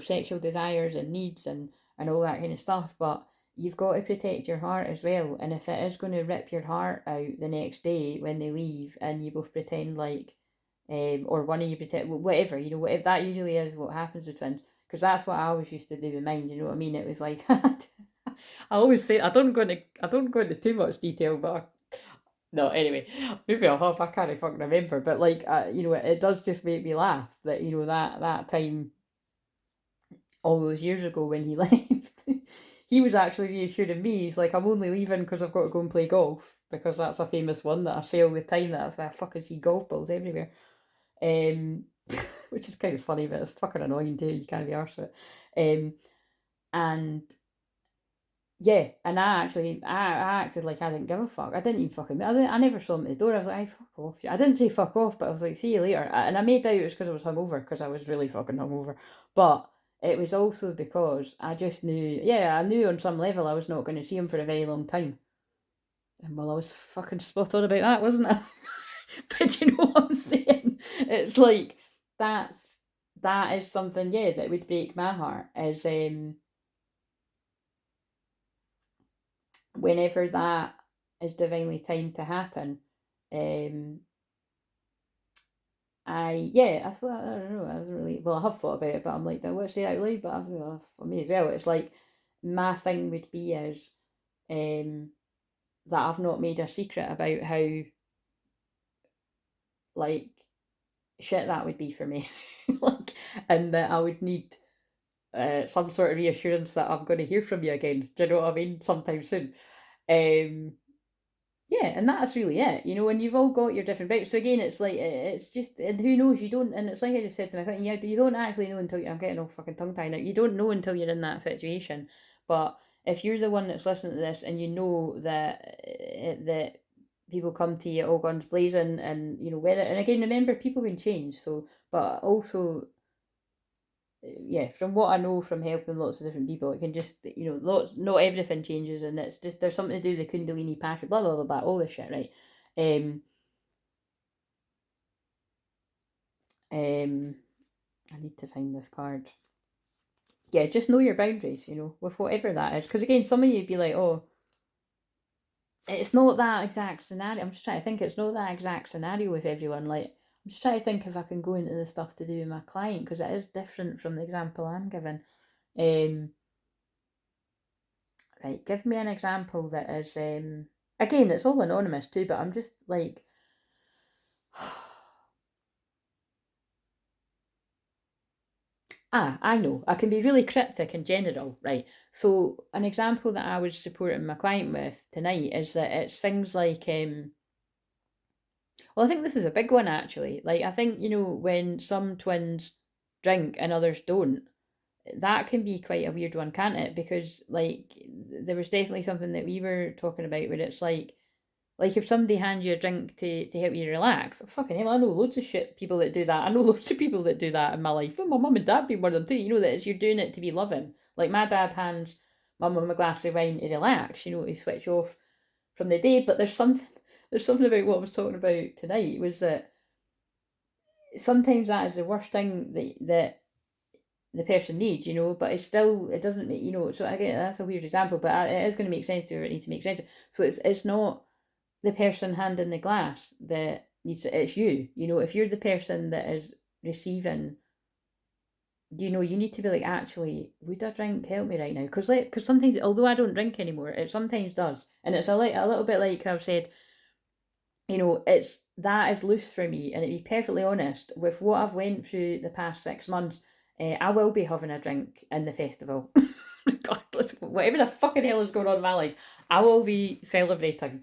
sexual desires and needs and all that kind of stuff, but you've got to protect your heart as well. And if it is going to rip your heart out the next day when they leave, and you both pretend like, or one of you pretend, whatever, whatever, that usually is what happens with twins, because that's what I always used to do with mine. You know what I mean? It was like, I always say, I don't go into too much detail, but no, anyway, maybe I'll have, I can't fucking remember, but like, it does just make me laugh that, that time all those years ago when he left, he was actually reassuring me. He's like, I'm only leaving because I've got to go and play golf, because that's a famous one that I say all the time. That's why I fucking see golf balls everywhere. Um, which is kind of funny, but it's fucking annoying too. You can't be arsed with it. And yeah, and I acted like I didn't give a fuck. I didn't even fucking. I never saw him at the door. I was like, "I fuck off." I didn't say fuck off, but I was like, "See you later." And I made out it was because I was hungover, because I was really fucking hungover. But it was also because I just knew. Yeah, I knew on some level I was not going to see him for a very long time. And well, I was fucking spot on about that, wasn't I? But you know what I'm saying? It's like that's that is something, yeah, that would break my heart. Is whenever that is divinely timed to happen, um, that's what I don't know. I haven't really, well, I have thought about it, but I'm like, do I want to say that really? But I think that's for me as well. It's like my thing would be is um that I've not made a secret about how like shit that would be for me, like, and that I would need some sort of reassurance that I'm going to hear from you again. Do you know what I mean? Sometime soon. Um, Yeah, and that's really it, and you've all got your different bits. So again, it's like it's just, and who knows? You don't, and it's like I just said to my thing. Yeah, you don't actually know until I'm getting all fucking tongue tied now. You don't know until you're in that situation. But if you're the one that's listening to this, and you know that people come to you all guns blazing, and whether, and again, remember, people can change. So, but also, yeah, from what I know from helping lots of different people, it can just, lots, not everything changes, and it's just, there's something to do with the Kundalini passion, blah blah blah blah, all this shit, right? Um, um, I need to find this card. Yeah, just know your boundaries, with whatever that is, because again, some of you'd be like, oh, it's not that exact scenario. I'm just trying to think. It's not that exact scenario with everyone. Like, I'm just trying to think if I can go into the stuff to do with my client, because it is different from the example I'm giving. Um, Right, give me an example that is, again, it's all anonymous too, but I'm just like, I know, I can be really cryptic in general, right? So, an example that I was supporting my client with tonight is that it's things like, well, I think this is a big one actually. Like, I think, when some twins drink and others don't, that can be quite a weird one, can't it? Because, like, there was definitely something that we were talking about where it's like if somebody hands you a drink to help you relax, fucking hell, I know loads of shit people that do that. I know loads of people that do that in my life. And my mum and dad being one of them too. You know that you're doing it to be loving. Like my dad hands my mum a glass of wine to relax, to switch off from the day. But there's something about what I was talking about tonight, was that sometimes that is the worst thing that the person needs, you know, but it doesn't make, you know, so again, that's a weird example, but it is going to make sense to her, it needs to make sense. So it's not the person handing the glass that needs it, it's you, you know, if you're the person that is receiving, you know, you need to be like, actually, would a drink help me right now? Because sometimes, although I don't drink anymore, it sometimes does. And it's a little bit like I've said, you know, it's that is loose for me. And to be perfectly honest, with what I've went through the past 6 months, I will be having a drink in the festival. Regardless, whatever the fucking hell is going on in my life, I will be celebrating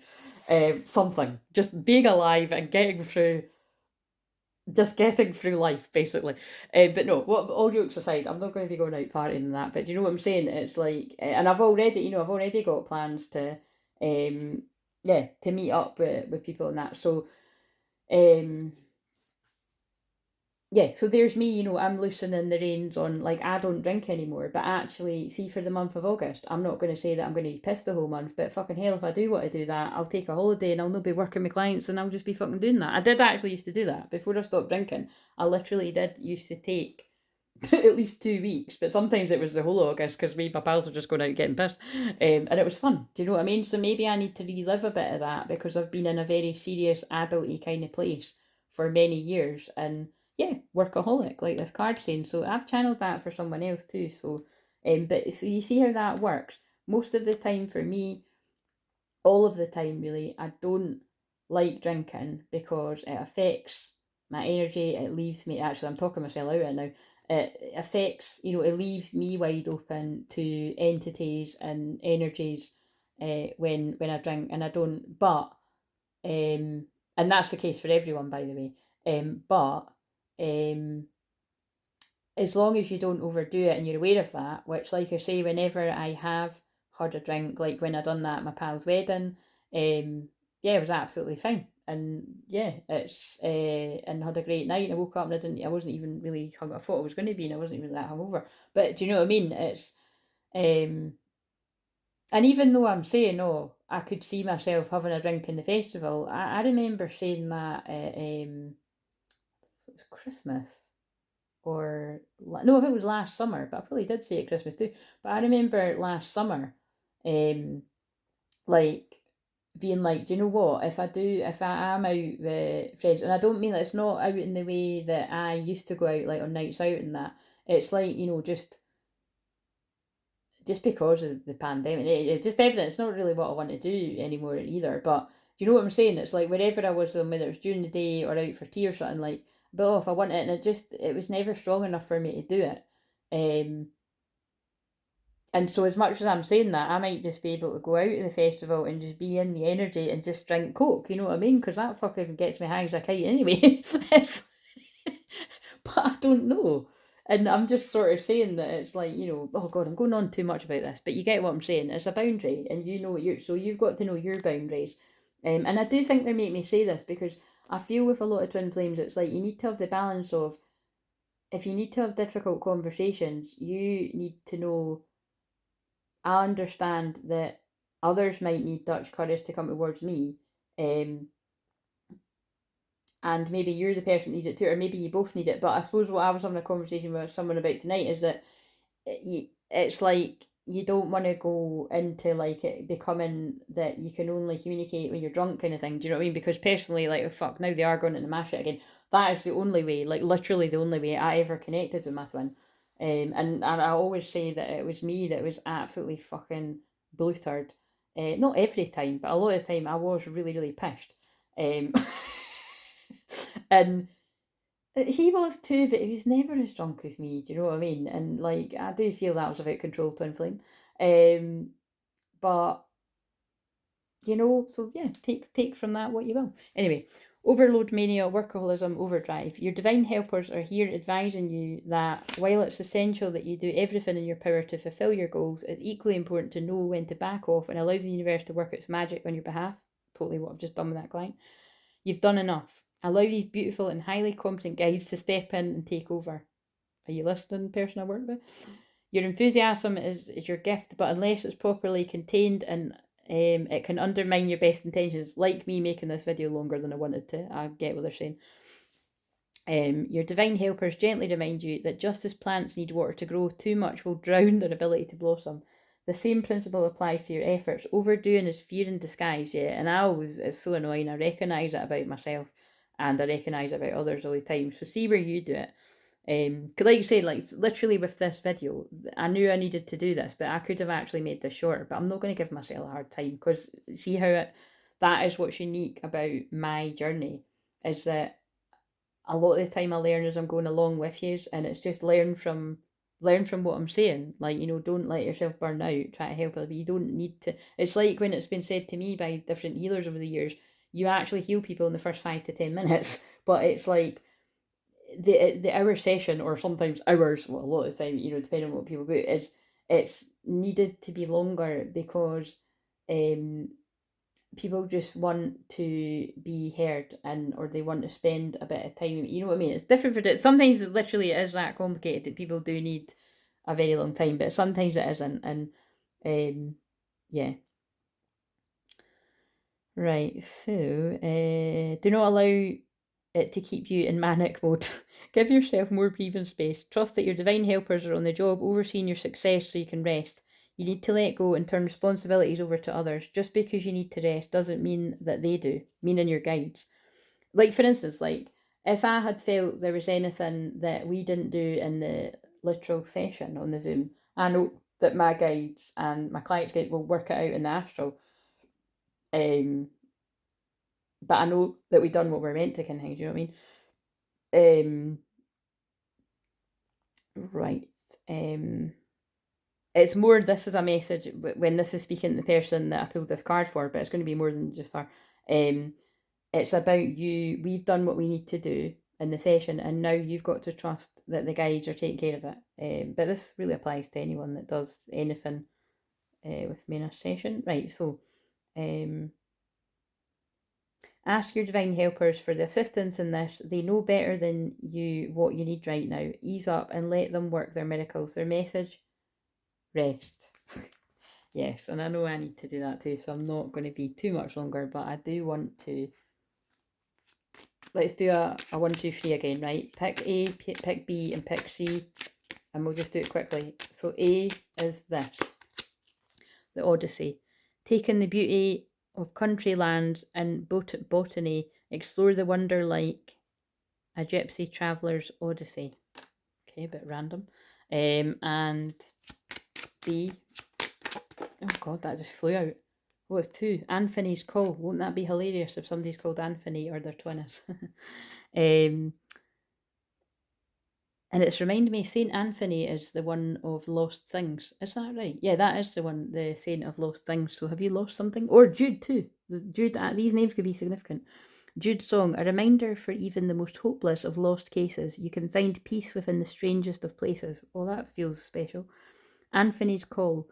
something. Just being alive and getting through life, basically. But no, what all jokes aside, I'm not going to be going out partying and that. But do you know what I'm saying? It's like, and I've already got plans to, to meet up with people and that. So, um, yeah, so there's me, you know, I'm loosening the reins on, like, I don't drink anymore, but actually, see, for the month of August, I'm not going to say that I'm going to be pissed the whole month, but fucking hell, if I do want to do that, I'll take a holiday and I'll not be working with clients and I'll just be fucking doing that. I did actually used to do that before I stopped drinking. I literally did used to take at least 2 weeks, but sometimes it was the whole August because me and my pals were just going out getting pissed, and it was fun. Do you know what I mean? So maybe I need to relive a bit of that because I've been in a very serious adulty kind of place for many years, and yeah, workaholic, like this card saying. So I've channeled that for someone else too. So, but so you see how that works. Most of the time for me, all of the time really, I don't like drinking because it affects my energy. It leaves me, actually, I'm talking myself out right now. It affects, you know, it leaves me wide open to entities and energies when I drink, and I don't, but and that's the case for everyone, by the way. But um, as long as you don't overdo it and you're aware of that, which, like I say, whenever I have had a drink, like when I done that at my pal's wedding, yeah, it was absolutely fine. And yeah, and had a great night. And I woke up and I wasn't even really hung. I thought I was going to be, and I wasn't even that hungover. But do you know what I mean? Um, and even though I'm saying, oh, I could see myself having a drink in the festival, I remember saying that it was Christmas or no, I think it was last summer, but I probably did say it Christmas too. But I remember last summer, um, like being like, do you know what? If I am out with friends, and I don't mean that it's not out in the way that I used to go out, like on nights out and that. It's like, you know, just because of the pandemic, it's just evident it's not really what I want to do anymore either. But do you know what I'm saying? It's like wherever I was, whether it was during the day or out for tea or something, like, but oh, if I want it, and it was never strong enough for me to do it. Um, and so as much as I'm saying that, I might just be able to go out to the festival and just be in the energy and just drink Coke, you know what I mean? Because that fucking gets me high as a kite anyway. But I don't know. And I'm just sort of saying that it's like, you know, oh God, I'm going on too much about this, but you get what I'm saying. It's a boundary, and you know so you've got to know your boundaries. And I do think they make me say this because I feel with a lot of twin flames, it's like you need to have the balance of, if you need to have difficult conversations, you need to know, I understand that others might need Dutch courage to come towards me. Um, and maybe you're the person that needs it too, or maybe you both need it. But I suppose what I was having a conversation with someone about tonight is that it's like you don't want to go into like it becoming that you can only communicate when you're drunk kind of thing. Do you know what I mean? Because personally, like, oh, fuck, now they are going into my shit again. That is the only way, like literally the only way I ever connected with my twin. And I always say that it was me that was absolutely fucking bluttered. Not every time, but a lot of the time I was really, really pissed. Um, and he was too, but he was never as drunk as me. Do you know what I mean? And like, I do feel that was about control twin flame. But you know, so yeah, take from that what you will. Anyway, overload mania, workaholism, overdrive. Your divine helpers are here advising you that while it's essential that you do everything in your power to fulfill your goals, it's equally important to know when to back off and allow the universe to work its magic on your behalf. Totally what I've just done with that client. You've done enough. Allow these beautiful and highly competent guides to step in and take over. Are you listening, person I work with? Your enthusiasm is your gift, but unless it's properly contained and it can undermine your best intentions, like me making this video longer than I wanted to. I get what they're saying. Your divine helpers gently remind you that just as plants need water to grow, too much will drown their ability to blossom. The same principle applies to your efforts. Overdoing is fear in disguise, yeah. And it's so annoying. I recognise it about myself and I recognise it about others all the time. So see where you do it. Cause like you said, like literally with this video, I knew I needed to do this, but I could have actually made this shorter. But I'm not going to give myself a hard time because see how that is what's unique about my journey is that a lot of the time I learn as I'm going along with you, and it's just learn from what I'm saying. Like, don't let yourself burn out. Try to help other people. You don't need to. It's like when it's been said to me by different healers over the years. You actually heal people in the first 5 to 10 minutes, but it's like the hour session or sometimes hours. Well, a lot of the time, depending on what people do, it's needed to be longer because people just want to be heard or they want to spend a bit of time. You know what I mean? It's different for it. Sometimes it literally is that complicated that people do need a very long time, but sometimes it isn't. And yeah. Right, so do not allow it to keep you in manic mode. Give yourself more breathing space. Trust that your divine helpers are on the job overseeing your success so you can rest. You need to let go and turn responsibilities over to others. Just because you need to rest doesn't mean that they do, meaning your guides. Like, for instance, like, if I had felt there was anything that we didn't do in the literal session on the Zoom, I know that my guides and my clients' guide will work it out in the astral. But I know that we've done what we're meant to, kind of thing. Do you know what I mean? Right. It's more. This is a message when this is speaking to the person that I pulled this card for, but it's going to be more than just her. It's about you. We've done what we need to do in the session, and now you've got to trust that the guides are taking care of it. But this really applies to anyone that does anything with me in a session. Right. So, ask your divine helpers for the assistance in this. They know better than you what you need right now. Ease up and let them work their miracles. Their message: rest. Yes, and I know I need to do that too, so I'm not going to be too much longer, but I do want to. Let's do a 1, 2, 3 again, right? Pick A, pick B, and pick C, and we'll just do it quickly. So A is this, the Odyssey. Take in the beauty of country lands and botany, explore the wonder like a gypsy traveller's odyssey. Okay, a bit random. And B, oh god, that just flew out. Oh, it's 2. Anthony's Call. Won't that be hilarious if somebody's called Anthony or their twin is? And it's reminded me, Saint Anthony is the one of lost things. Is that right? Yeah, that is the one, the saint of lost things. So have you lost something? Or Jude too. Jude, these names could be significant. Jude's song, a reminder for even the most hopeless of lost cases. You can find peace within the strangest of places. Oh, that feels special. Anthony's Call.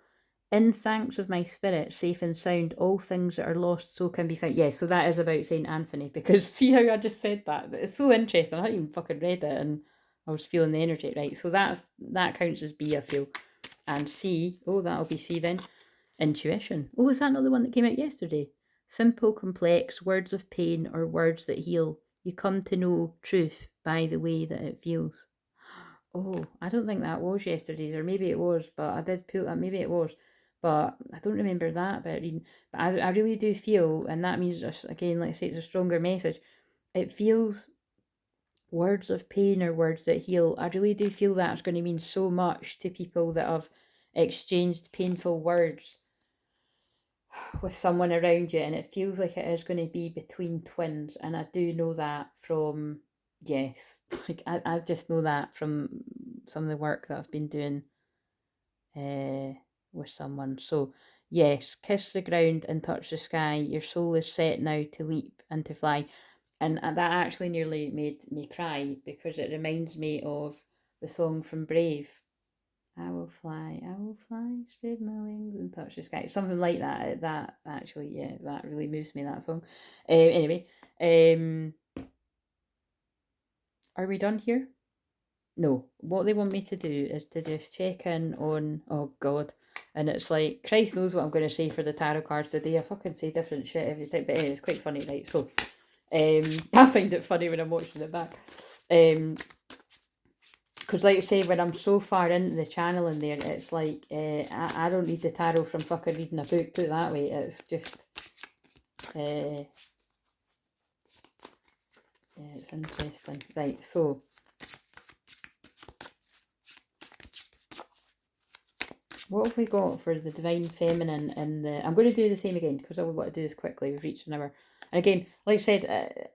In thanks of my spirit, safe and sound, all things that are lost so can be found. Yes, so that is about Saint Anthony, because see how I just said that? It's so interesting. I hadn't even fucking read it and I was feeling the energy, right? So that counts as B, I feel. And C, oh, that'll be C then. Intuition. Oh, is that not the one that came out yesterday? Simple, complex, words of pain or words that heal. You come to know truth by the way that it feels. Oh, I don't think that was yesterday's, or maybe it was, but I did put that, maybe it was. But I don't remember that about reading. But I really do feel, and that means, again, like I say, it's a stronger message. It feels words of pain or words that heal. I really do feel that's going to mean so much to people that have exchanged painful words with someone around you, and it feels like it is going to be between twins. And I do know that from, yes, like I just know that from some of the work that I've been doing with someone. So yes, kiss the ground and touch the sky. Your soul is set now to leap and to fly. And that actually nearly made me cry because it reminds me of the song from Brave. I will fly, spread my wings and touch the sky. Something like that. That actually, yeah, that really moves me, that song. Anyway, are we done here? No. What they want me to do is to just check in on, oh God. And it's like, Christ knows what I'm going to say for the tarot cards today. I fucking say different shit every time. But anyway, it's quite funny, right? So, I find it funny when I'm watching it back. Because like I say, when I'm so far into the channel in there, it's like, I don't need the tarot from fucking reading a book, put it that way. It's just, yeah, it's interesting. Right, so, what have we got for the Divine Feminine in the... I'm going to do the same again, because I want to do this quickly. We've reached an hour. And again, like I said,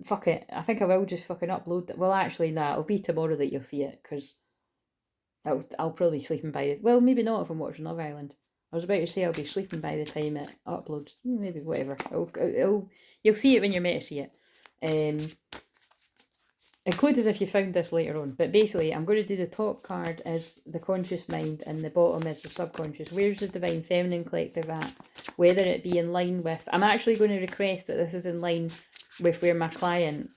fuck it. I think I will just fucking upload that. Well, actually, nah, it'll be tomorrow that you'll see it, because I'll probably be sleeping by it. Well, maybe not if I'm watching Love Island. I was about to say I'll be sleeping by the time it uploads. Maybe whatever. You'll see it when you're meant to see it. Included if you found this later on. But basically, I'm going to do the top card as the conscious mind and the bottom is the subconscious. Where's the Divine Feminine Collective at? Whether it be in line with... I'm actually going to request that this is in line with where my client...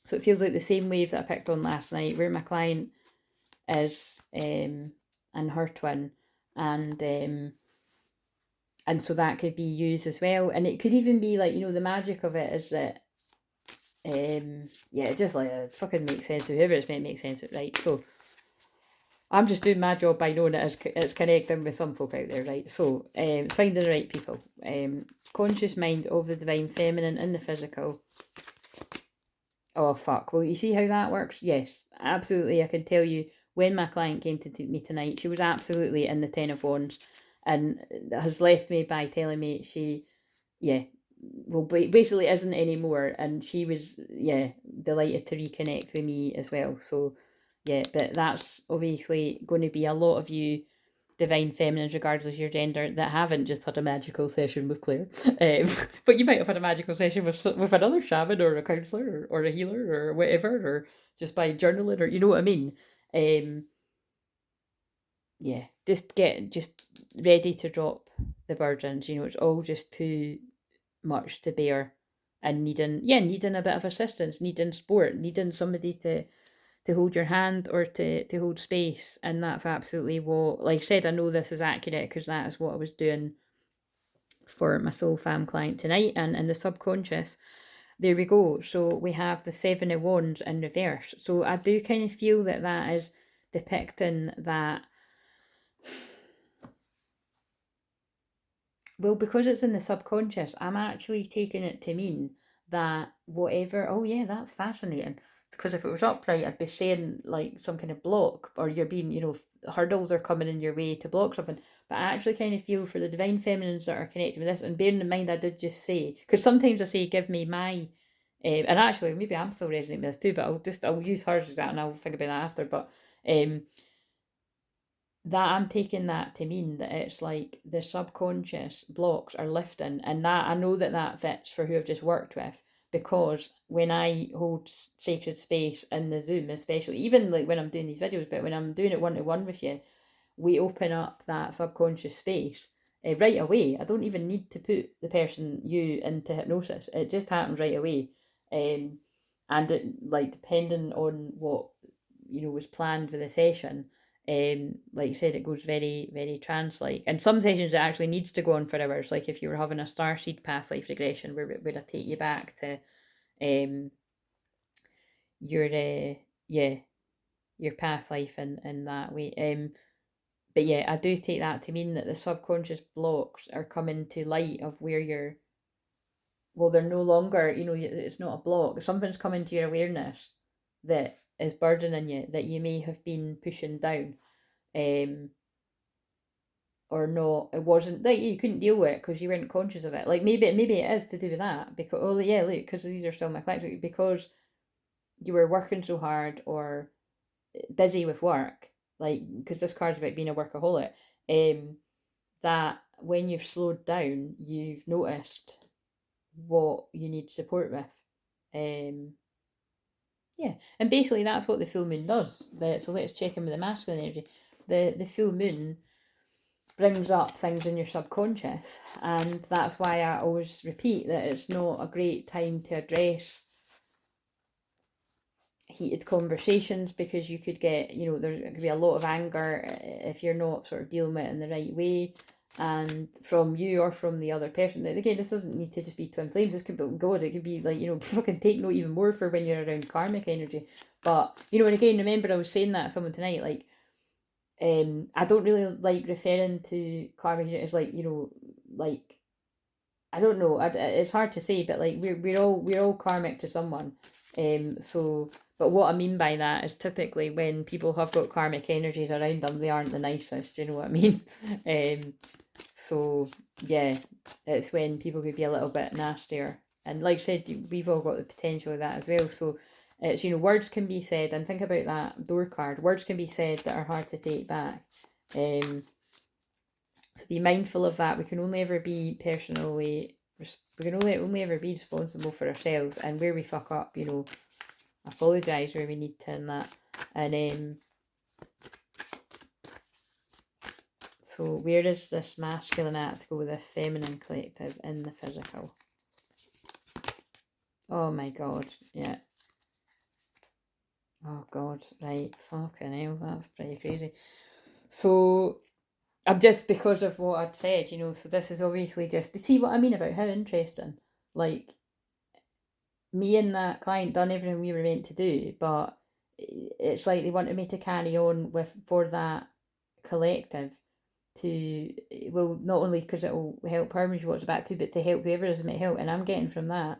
So it feels like the same wave that I picked on last night, where my client is and her twin. And so that could be used as well. And it could even be like, the magic of it is that yeah, just like it fucking makes sense to whoever it's meant to make sense of, right? So I'm just doing my job by knowing it's connecting with some folk out there, right? So finding the right people. Conscious mind of the Divine Feminine in the physical. Oh fuck, well you see how that works? Yes, absolutely. I can tell you, when my client came to me tonight, she was absolutely in the Ten of Wands and has left me by telling me she, well, basically isn't anymore, and she was, delighted to reconnect with me as well. So, but that's obviously going to be a lot of you Divine Feminines, regardless of your gender, that haven't just had a magical session with Claire. But you might have had a magical session with another shaman or a counsellor or a healer or whatever, or just by journaling, or you know what I mean. Just get ready to drop the burdens. It's all just too much to bear, and needing a bit of assistance, needing support, needing somebody to hold your hand or to hold space. And that's absolutely what, like I said, I know this is accurate because that is what I was doing for my soul fam client tonight. And in the subconscious, there we go. So we have the Seven of Wands in reverse. So I do kind of feel that is depicting that, well, because it's in the subconscious, I'm actually taking it to mean that whatever, oh yeah, that's fascinating. Because if it was upright, I'd be saying like some kind of block, or you're being, hurdles are coming in your way to block something. But I actually kind of feel for the Divine Feminines that are connected with this, and bearing in mind I did just say, because sometimes I say, give me my, and actually maybe I'm still resonating with this too, but I'll use hers as that, and I'll think about that after. But that I'm taking that to mean that it's like the subconscious blocks are lifting, and that I know that fits for who I've just worked with, because when I hold sacred space in the Zoom, especially, even like when I'm doing these videos, but when I'm doing it one-to-one with you, we open up that subconscious space right away. I don't even need to put the person, you, into hypnosis. It just happens right away. And it, like, depending on what was planned with the session, like you said, it goes very, very trance-like. And some sessions it actually needs to go on for hours. Like if you were having a starseed past life regression, where I take you back to your past life in that way. But yeah, I do take that to mean that the subconscious blocks are coming to light of where you're, well, they're no longer, it's not a block. Something's coming to your awareness that is burdening you, that you may have been pushing down. Or not, it wasn't that you couldn't deal with it because you weren't conscious of it. Like maybe it is to do with that, because look, because these are still my clients, because you were working so hard or busy with work, like, because this card's about being a workaholic, that when you've slowed down, you've noticed what you need support with. And basically that's what the full moon does. So let's check in with the masculine energy. The full moon brings up things in your subconscious, and that's why I always repeat that it's not a great time to address heated conversations, because you could get, there could be a lot of anger if you're not sort of dealing with it in the right way. and from you or from the other person. Again, this doesn't need to just be twin flames. This could be God. It could be like, you know, fucking take note even more for when you're around karmic energy. But you know, and again, remember I was saying that to someone tonight. Like, I don't really like referring to karmic as like, you know, like, I don't know. It's hard to say, but like we're all karmic to someone. So, but what I mean by that is typically when people have got karmic energies around them, they aren't the nicest. You know what I mean? Um, so yeah, it's when people could be a little bit nastier. And like I said, we've all got the potential of that as well. So it's, you know, words can be said, and think about that door card. Words can be said that are hard to take back. So be mindful of that. We can only ever be only ever be responsible for ourselves, and where we fuck up, you know, apologise where we need to in that. And so where is this masculine at to go with this feminine collective in the physical? Oh my god, yeah. Oh god, right, fucking hell, that's pretty crazy. So I'm just, because of what I'd said, you know, so this is obviously just to see what I mean about how interesting. Like, me and that client done everything we were meant to do, but it's like they wanted me to carry on with for that collective to, well, not only because it will help her when she watches back too, but to help whoever is meant to help. And I'm getting from that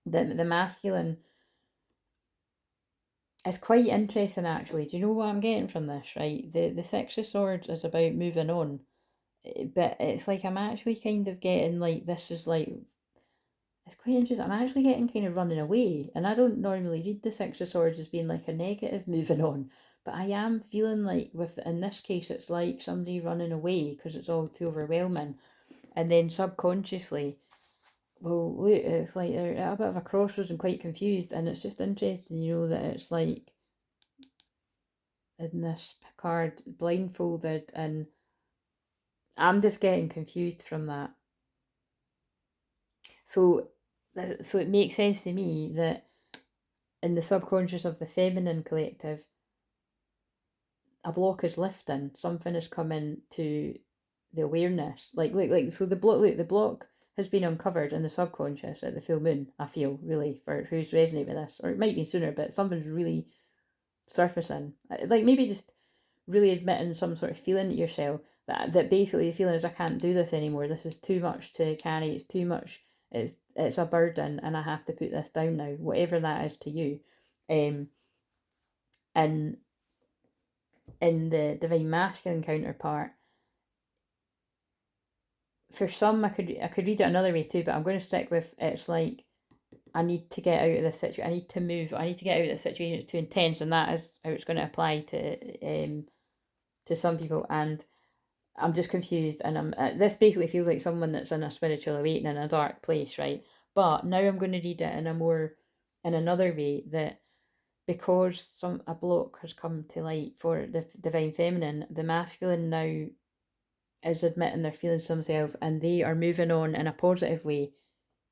the masculine is quite interesting actually. Do you know what I'm getting from this? Right, the Six of Swords is about moving on, but it's like I'm actually kind of getting like this is like, it's quite interesting. I'm actually getting kind of running away, and I don't normally read the Six of Swords as being like a negative moving on, but I am feeling like with in this case it's like somebody running away because it's all too overwhelming, and then subconsciously, well, look, it's like they're at a bit of a crossroads and quite confused, and it's just interesting, you know, that it's like in this card blindfolded, and I'm just getting confused from that. So, so it makes sense to me that in the subconscious of the feminine collective, a block is lifting. Something is coming to the awareness. Like so the block has been uncovered in the subconscious at the full moon. I feel really for who's resonating with this, or it might be sooner, but something's really surfacing. Like maybe just really admitting some sort of feeling to yourself that basically the feeling is I can't do this anymore. This is too much to carry. It's too much. It's a burden, and I have to put this down now. Whatever that is to you, and in the divine masculine counterpart, for some I could read it another way too, but I'm going to stick with it's like I need to get out of this situation. I need to move. I need to get out of this situation. It's too intense, and that is how it's going to apply to some people. And I'm just confused, and I'm this basically feels like someone that's in a spiritual awakening in a dark place, right? But now I'm going to read it in another way, that because a block has come to light for the divine feminine, the masculine now is admitting their feelings to themselves, and they are moving on in a positive way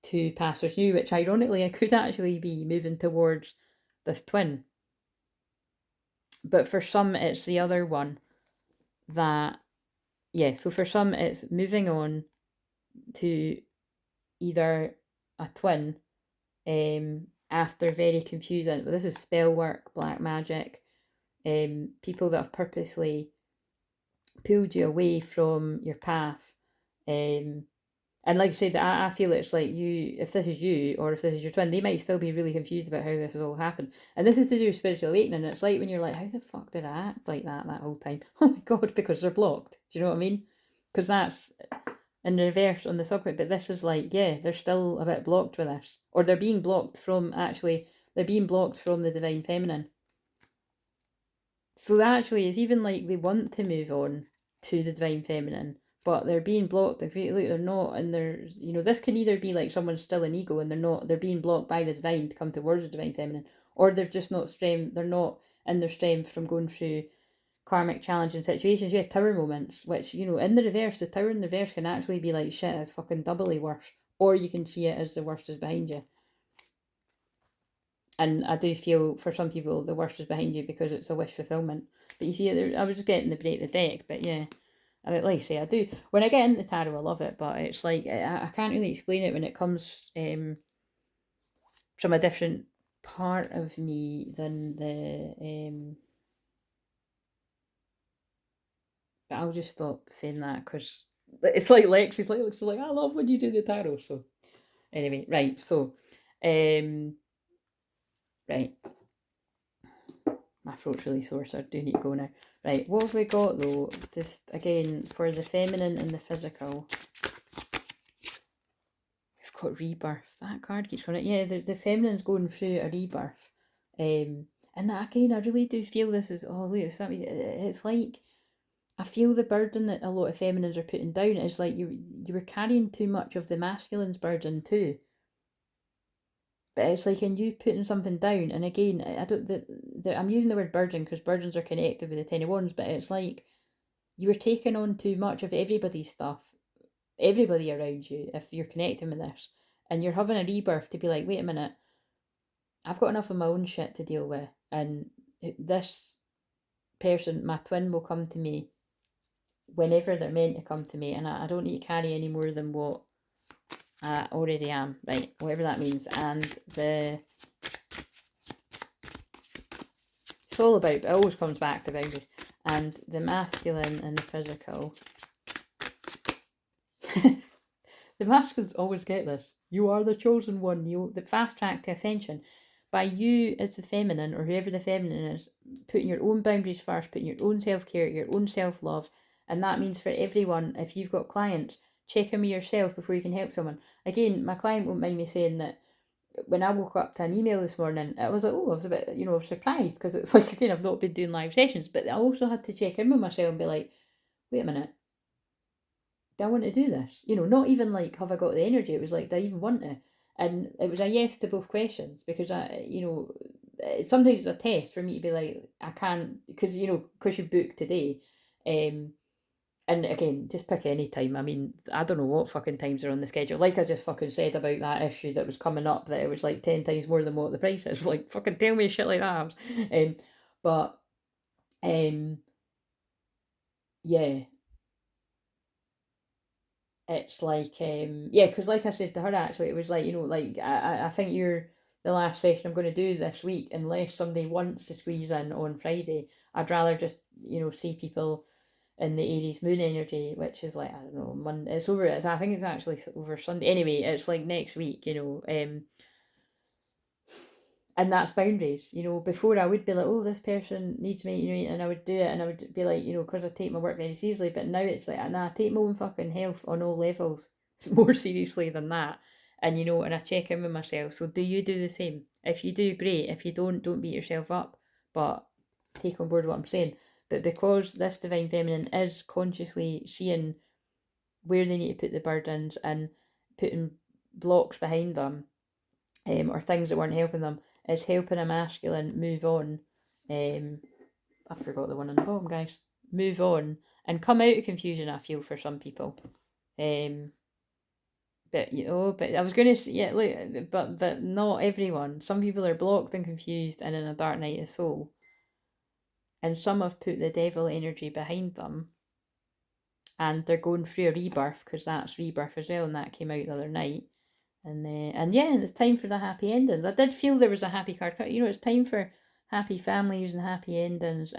to Pastor's New, which ironically I could actually be moving towards this twin. But for some, it's the other one that, yeah, so for some, it's moving on to either a twin after very confusing, but this is spell work, black magic, people that have purposely pulled you away from your path. And like I said, I feel it's like you, if this is you or if this is your twin, they might still be really confused about how this has all happened. And this is to do with spiritual awakening. It's like when you're like, how the fuck did I act like that whole time? Oh my God, because they're blocked. Do you know what I mean? Because that's in reverse on the subject. But this is like, yeah, they're still a bit blocked with this. Or they're being blocked from, actually, they're being blocked from the divine feminine. So that actually is even like they want to move on to the divine feminine, but they're being blocked. If you look, they're not, and there's, you know, this can either be like someone's still an ego and they're not, they're being blocked by the divine to come towards the divine feminine, or they're just not strength, they're not in their strength from going through karmic challenging situations. Yeah, tower moments, which, you know, in the reverse, the tower in the reverse can actually be like, shit, it's fucking doubly worse, or you can see it as the worst is behind you. And I do feel for some people the worst is behind you because it's a wish fulfillment. But you see, I was just getting the break the deck, but yeah. I mean, like I say, I do. When I get into tarot, I love it, but it's like I can't really explain it when it comes from a different part of me than the. But I'll just stop saying that because it's like Lexi's like I love when you do the tarot. So anyway, right. So, right. My throat's really sore, so I do need to go now. Right, what have we got though? Just again for the feminine and the physical. We've got rebirth. That card keeps running. Yeah, the feminine's going through a rebirth. And that again, I really do feel this is look, it's like I feel the burden that a lot of feminines are putting down. It's like you were carrying too much of the masculine's burden too. But it's like in you putting something down, and again, I don't. I'm using the word burden because burdens are connected with the Ten of Wands, but it's like you were taking on too much of everybody's stuff, everybody around you. If you're connecting with this, and you're having a rebirth to be like, wait a minute, I've got enough of my own shit to deal with, and this person, my twin, will come to me whenever they're meant to come to me, and I don't need to carry any more than what I already am, right? Whatever that means, and it's all about, it always comes back to boundaries. And the masculine and the physical. The masculines always get this. You are the chosen one. The fast track to ascension. By you as the feminine, or whoever the feminine is, putting your own boundaries first, putting your own self-care, your own self-love. And that means for everyone, if you've got clients, check in with yourself before you can help someone. Again, my client won't mind me saying that when I woke up to an email this morning, it was like, I was a bit, surprised because it's like, again, I've not been doing live sessions, but I also had to check in with myself and be like, wait a minute, do I want to do this? Not even like, have I got the energy? It was like, do I even want to? And it was a yes to both questions because sometimes it's a test for me to be like, I can't, because you booked today. And again, just pick any time. I mean, I don't know what fucking times are on the schedule. Like I just fucking said about that issue that was coming up, that it was like 10 times more than what the price is. Like, fucking tell me shit like that. But, yeah. It's like, yeah, because like I said to her, actually, it was like, like, I think you're the last session I'm going to do this week, unless somebody wants to squeeze in on Friday. I'd rather just, see people in the Aries moon energy, which is like, I don't know, Monday. I think it's actually over Sunday. Anyway, it's like next week, and that's boundaries. Before I would be like, oh, this person needs me, and I would do it, and I would be like, because I take my work very seriously. But now it's like, nah, I take my own fucking health on all levels more seriously than that. And and I check in with myself. So do you do the same? If you do, great. If you don't beat yourself up. But take on board what I'm saying. But because this divine feminine is consciously seeing where they need to put the burdens and putting blocks behind them, or things that weren't helping them, is helping a masculine move on. I forgot the one on the bottom, guys. Move on and come out of confusion. I feel for some people. But but I was going to say, yeah, look, but not everyone. Some people are blocked and confused and in a dark night of soul, and some have put the devil energy behind them, and they're going through a rebirth, because that's rebirth as well, and that came out the other night. And yeah, and it's time for the happy endings. I did feel there was a happy card. It's time for happy families and happy endings.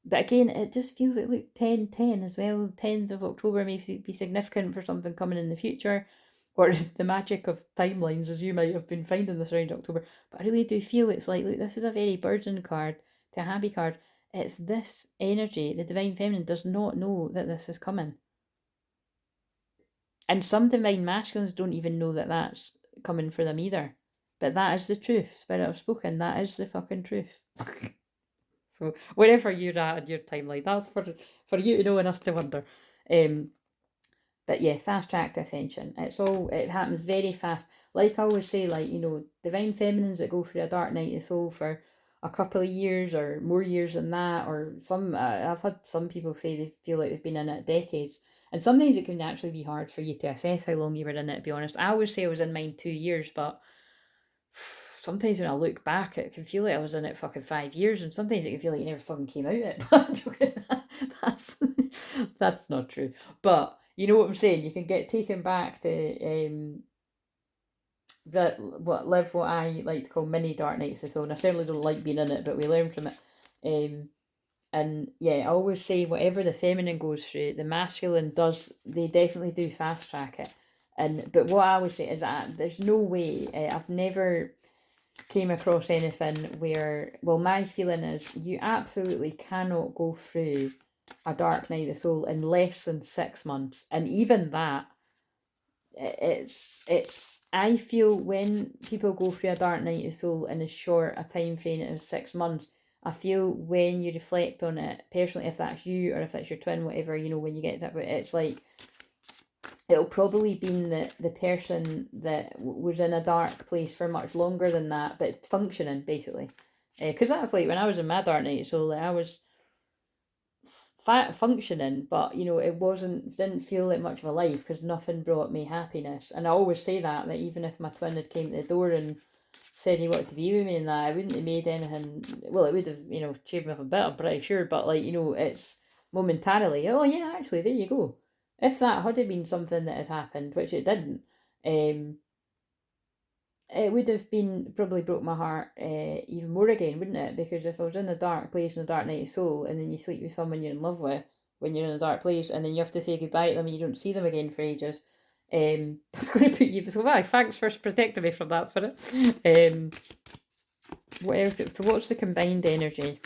But again, it just feels like, look, 10/10 as well. 10th of October may be significant for something coming in the future, or the magic of timelines, as you might have been finding this around October. But I really do feel it's like, look, this is a very burden card to a happy card. It's this energy. The divine feminine does not know that this is coming. And some divine masculines don't even know that that's coming for them either. But that is the truth. Spirit have spoken. That is the fucking truth. So wherever you're at in your timeline, that's for you to know and us to wonder. But yeah, fast track to ascension. It happens very fast. Like I always say, like, divine feminines that go through a dark night of soul for a couple of years or more years than that, or some, I've had some people say they feel like they've been in it decades. And sometimes it can actually be hard for you to assess how long you were in it, to be honest. I always say I was in mine 2 years, but sometimes when I look back, it can feel like I was in it fucking 5 years, and sometimes it can feel like you never fucking came out of it. But that's That's not true. But you know what I'm saying? You can get taken back to live what I like to call mini dark nights of the soul. And I certainly don't like being in it, but we learn from it. And yeah, I always say whatever the feminine goes through, the masculine does. They definitely do fast track it. But what I would say is that there's no way. I've never came across anything where, well, my feeling is you absolutely cannot go through a dark night of the soul in less than 6 months, and even that, it's I feel when people go through a dark night of the soul in as short a time frame as 6 months, I feel when you reflect on it personally, if that's you or if that's your twin, whatever, when you get that, but it's like it'll probably been the person that was in a dark place for much longer than that, but functioning basically. Because that's like when I was in my dark night, so like I was functioning, but it didn't feel like much of a life because nothing brought me happiness. And I always say that even if my twin had came to the door and said he wanted to be with me and that, I wouldn't have made anything. Well, it would have cheered me up a bit, I'm pretty sure, but like it's momentarily. Oh yeah, actually, there you go. If that had been something that had happened, which it didn't, it would have been probably broke my heart even more again, wouldn't it? Because if I was in a dark place in a dark night of soul, and then you sleep with someone you're in love with when you're in a dark place, and then you have to say goodbye to them and you don't see them again for ages, that's going to put you. So thanks for protecting me from that spirit. What else? So what's the combined energy?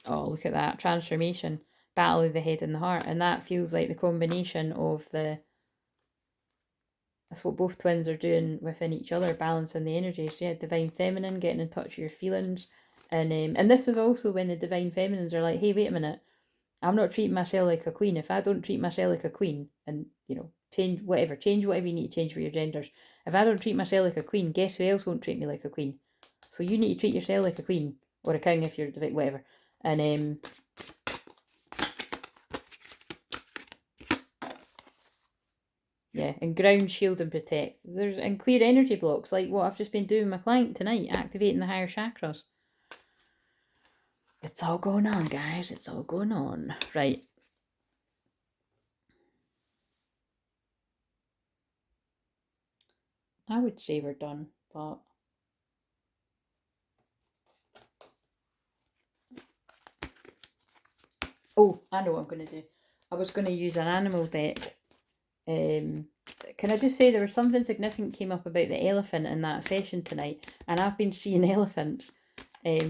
Oh, look at that transformation, battle of the head and the heart, and that feels like the combination of the. That's what both twins are doing within each other, balancing the energies. Yeah, divine feminine, getting in touch with your feelings, and this is also when the divine feminines are like, hey, wait a minute, I'm not treating myself like a queen. If I don't treat myself like a queen, and change whatever you need to change for your genders. If I don't treat myself like a queen, guess who else won't treat me like a queen? So you need to treat yourself like a queen or a king if you're divine, whatever. And yeah, and ground, shield, and protect. And clear energy blocks, like what I've just been doing with my client tonight, activating the higher chakras. It's all going on, guys. It's all going on. Right. I would say we're done, but oh, I know what I'm going to do. I was going to use an animal deck. Can I just say there was something significant came up about the elephant in that session tonight, and I've been seeing elephants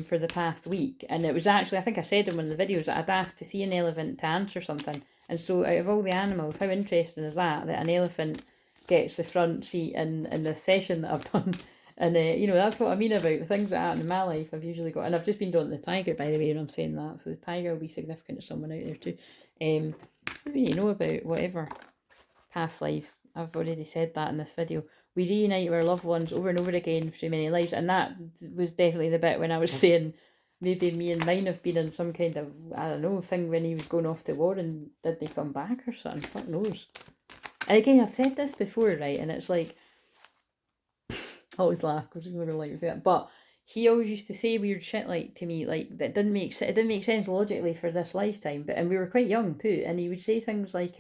for the past week, and it was actually, I think I said in one of the videos that I'd asked to see an elephant to answer something, and so out of all the animals, how interesting is that an elephant gets the front seat in this session that I've done. And that's what I mean about the things that happen in my life. I've usually got, and I've just been doing the tiger, by the way, when I'm saying that, so the tiger will be significant to someone out there too. What do you know about whatever past lives? I've already said that in this video. We reunite with our loved ones over and over again through many lives, and that was definitely the bit when I was saying maybe me and mine have been in some kind of, I don't know, thing when he was going off to war, and did they come back or something? Fuck knows. And again, I've said this before, right? And it's like, I always laugh because he's never like to say that, but he always used to say weird shit like to me, like that didn't make sense logically for this lifetime. And we were quite young too, and he would say things like,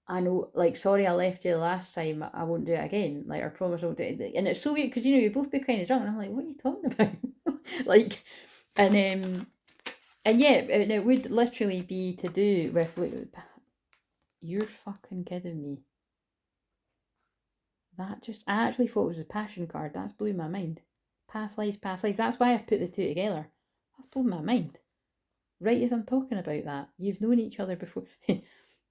I know, like, sorry I left you the last time, I won't do it again. Like, I promise I won't do it. And it's so weird because, you both be kind of drunk. And I'm like, what are you talking about? Like, and yeah, and it would literally be to do with, like, you're fucking kidding me. I actually thought it was a passion card. That's blew my mind. Past lives, past lives. That's why I've put the two together. That's blown my mind. Right as I'm talking about that. You've known each other before.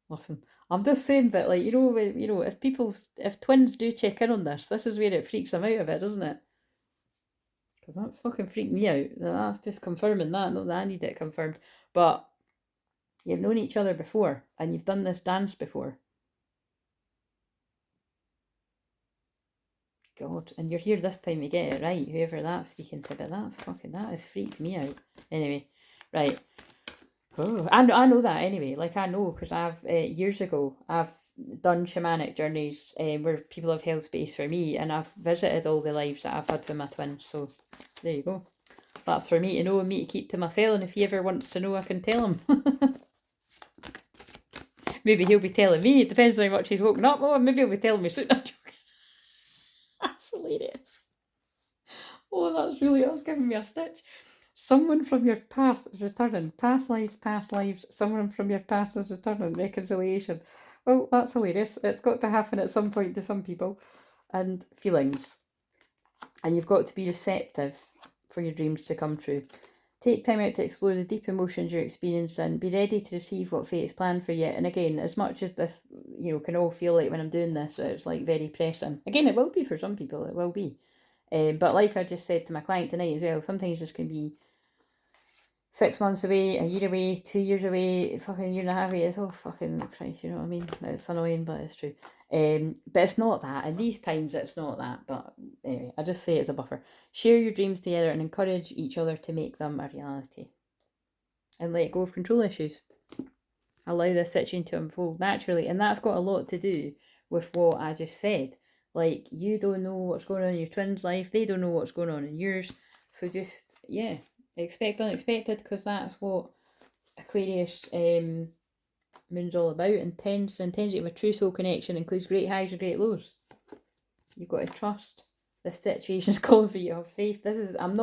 Listen, I'm just saying, but like, if twins do check in on this is where it freaks them out of it, doesn't it? Because that's fucking freaked me out. That's just confirming that, not that I need it confirmed. But you've known each other before, and you've done this dance before. God, and you're here this time to get it right, whoever that's speaking to, but that has freaked me out. Anyway, right. Oh, I know that anyway. Like, I know because I've years ago I've done shamanic journeys where people have held space for me, and I've visited all the lives that I've had with my twins. So there you go. That's for me to know and me to keep to myself, and if he ever wants to know, I can tell him. Maybe he'll be telling me, it depends on how much he's woken up. Oh, maybe he'll be telling me soon. That's hilarious. Oh, that's giving me a stitch. Someone from your past is returning. Past lives. Someone from your past is returning. Reconciliation. Well, that's hilarious. It's got to happen at some point to some people. And feelings. And you've got to be receptive for your dreams to come true. Take time out to explore the deep emotions you're experiencing. Be ready to receive what fate has planned for you. And again, as much as this, can all feel like when I'm doing this, it's like very pressing. Again, it will be for some people. It will be. But like I just said to my client tonight as well, sometimes this can be 6 months away, a year away, 2 years away, fucking year and a half away. It's all fucking Christ, you know what I mean? It's annoying, but it's true. But it's not that. In these times, it's not that. But anyway, I just say it's a buffer. Share your dreams together and encourage each other to make them a reality. And let go of control issues. Allow this situation to unfold naturally. And that's got a lot to do with what I just said. Like, you don't know what's going on in your twins' life. They don't know what's going on in yours. So just, expect unexpected, because that's what Aquarius moon's all about. Intense intensity of a true soul connection includes great highs and great lows. You've got to trust this situation's calling for you to have faith. I'm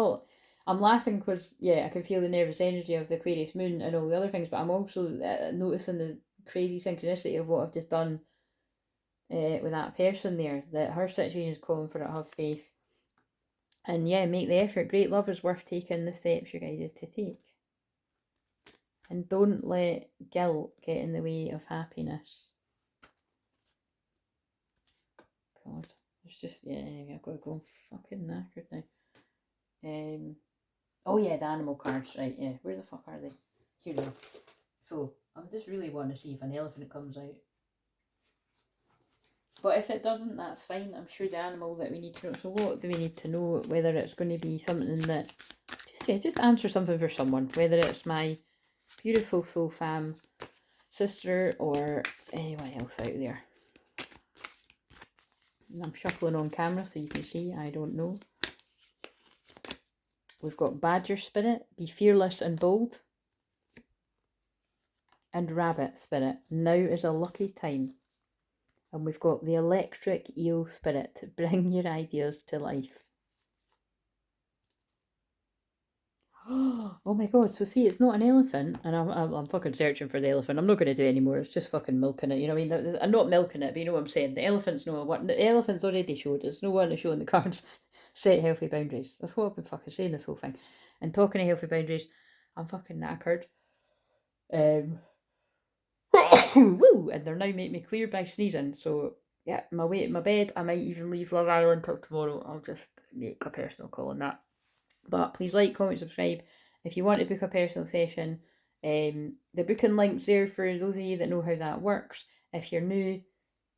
laughing because, I can feel the nervous energy of the Aquarius moon and all the other things, but I'm also noticing the crazy synchronicity of what I've just done with that person there, that her situation is calling for her to have faith. And make the effort. Great love is worth taking the steps you're guided to take. And don't let guilt get in the way of happiness. God, it's just, anyway, I've got to go. I'm fucking knackered now. The animal cards, right, where the fuck are they? Here they are. So, I'm just really wanting to see if an elephant comes out. But if it doesn't, that's fine. I'm sure the animal that we need to know. So what do we need to know? Whether it's going to be something that... Just answer something for someone. Whether it's my beautiful soul fam sister or anyone else out there. And I'm shuffling on camera so you can see. I don't know. We've got Badger Spirit. Be fearless and bold. And Rabbit Spirit. Now is a lucky time. And we've got the Electric Eel Spirit. Bring your ideas to life. Oh my god, so see, it's not an elephant, and I'm fucking searching for the elephant. I'm not going to do it anymore, it's just fucking milking it, you know what I mean? I'm not milking it, but you know what I'm saying. The elephant's already showed, there's no one to show in the cards. Set healthy boundaries. That's what I've been fucking saying this whole thing. And talking of healthy boundaries, I'm fucking knackered. Woo! And they're now making me clear by sneezing, so my way at my bed. I might even leave Love Island till tomorrow. I'll just make a personal call on that. But please like, comment, subscribe. If you want to book a personal session, the booking link's there for those of you that know how that works. If you're new,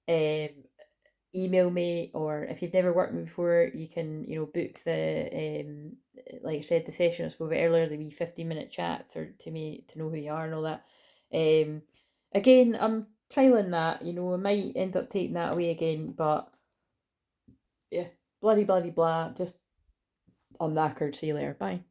email me, or if you've never worked with me before, you can, book the, like I said, the session I spoke about earlier, the wee 15-minute chat to me to know who you are and all that. Again, I'm trialing that, I might end up taking that away again, but bloody blah, just I'm knackered. See you later. Bye.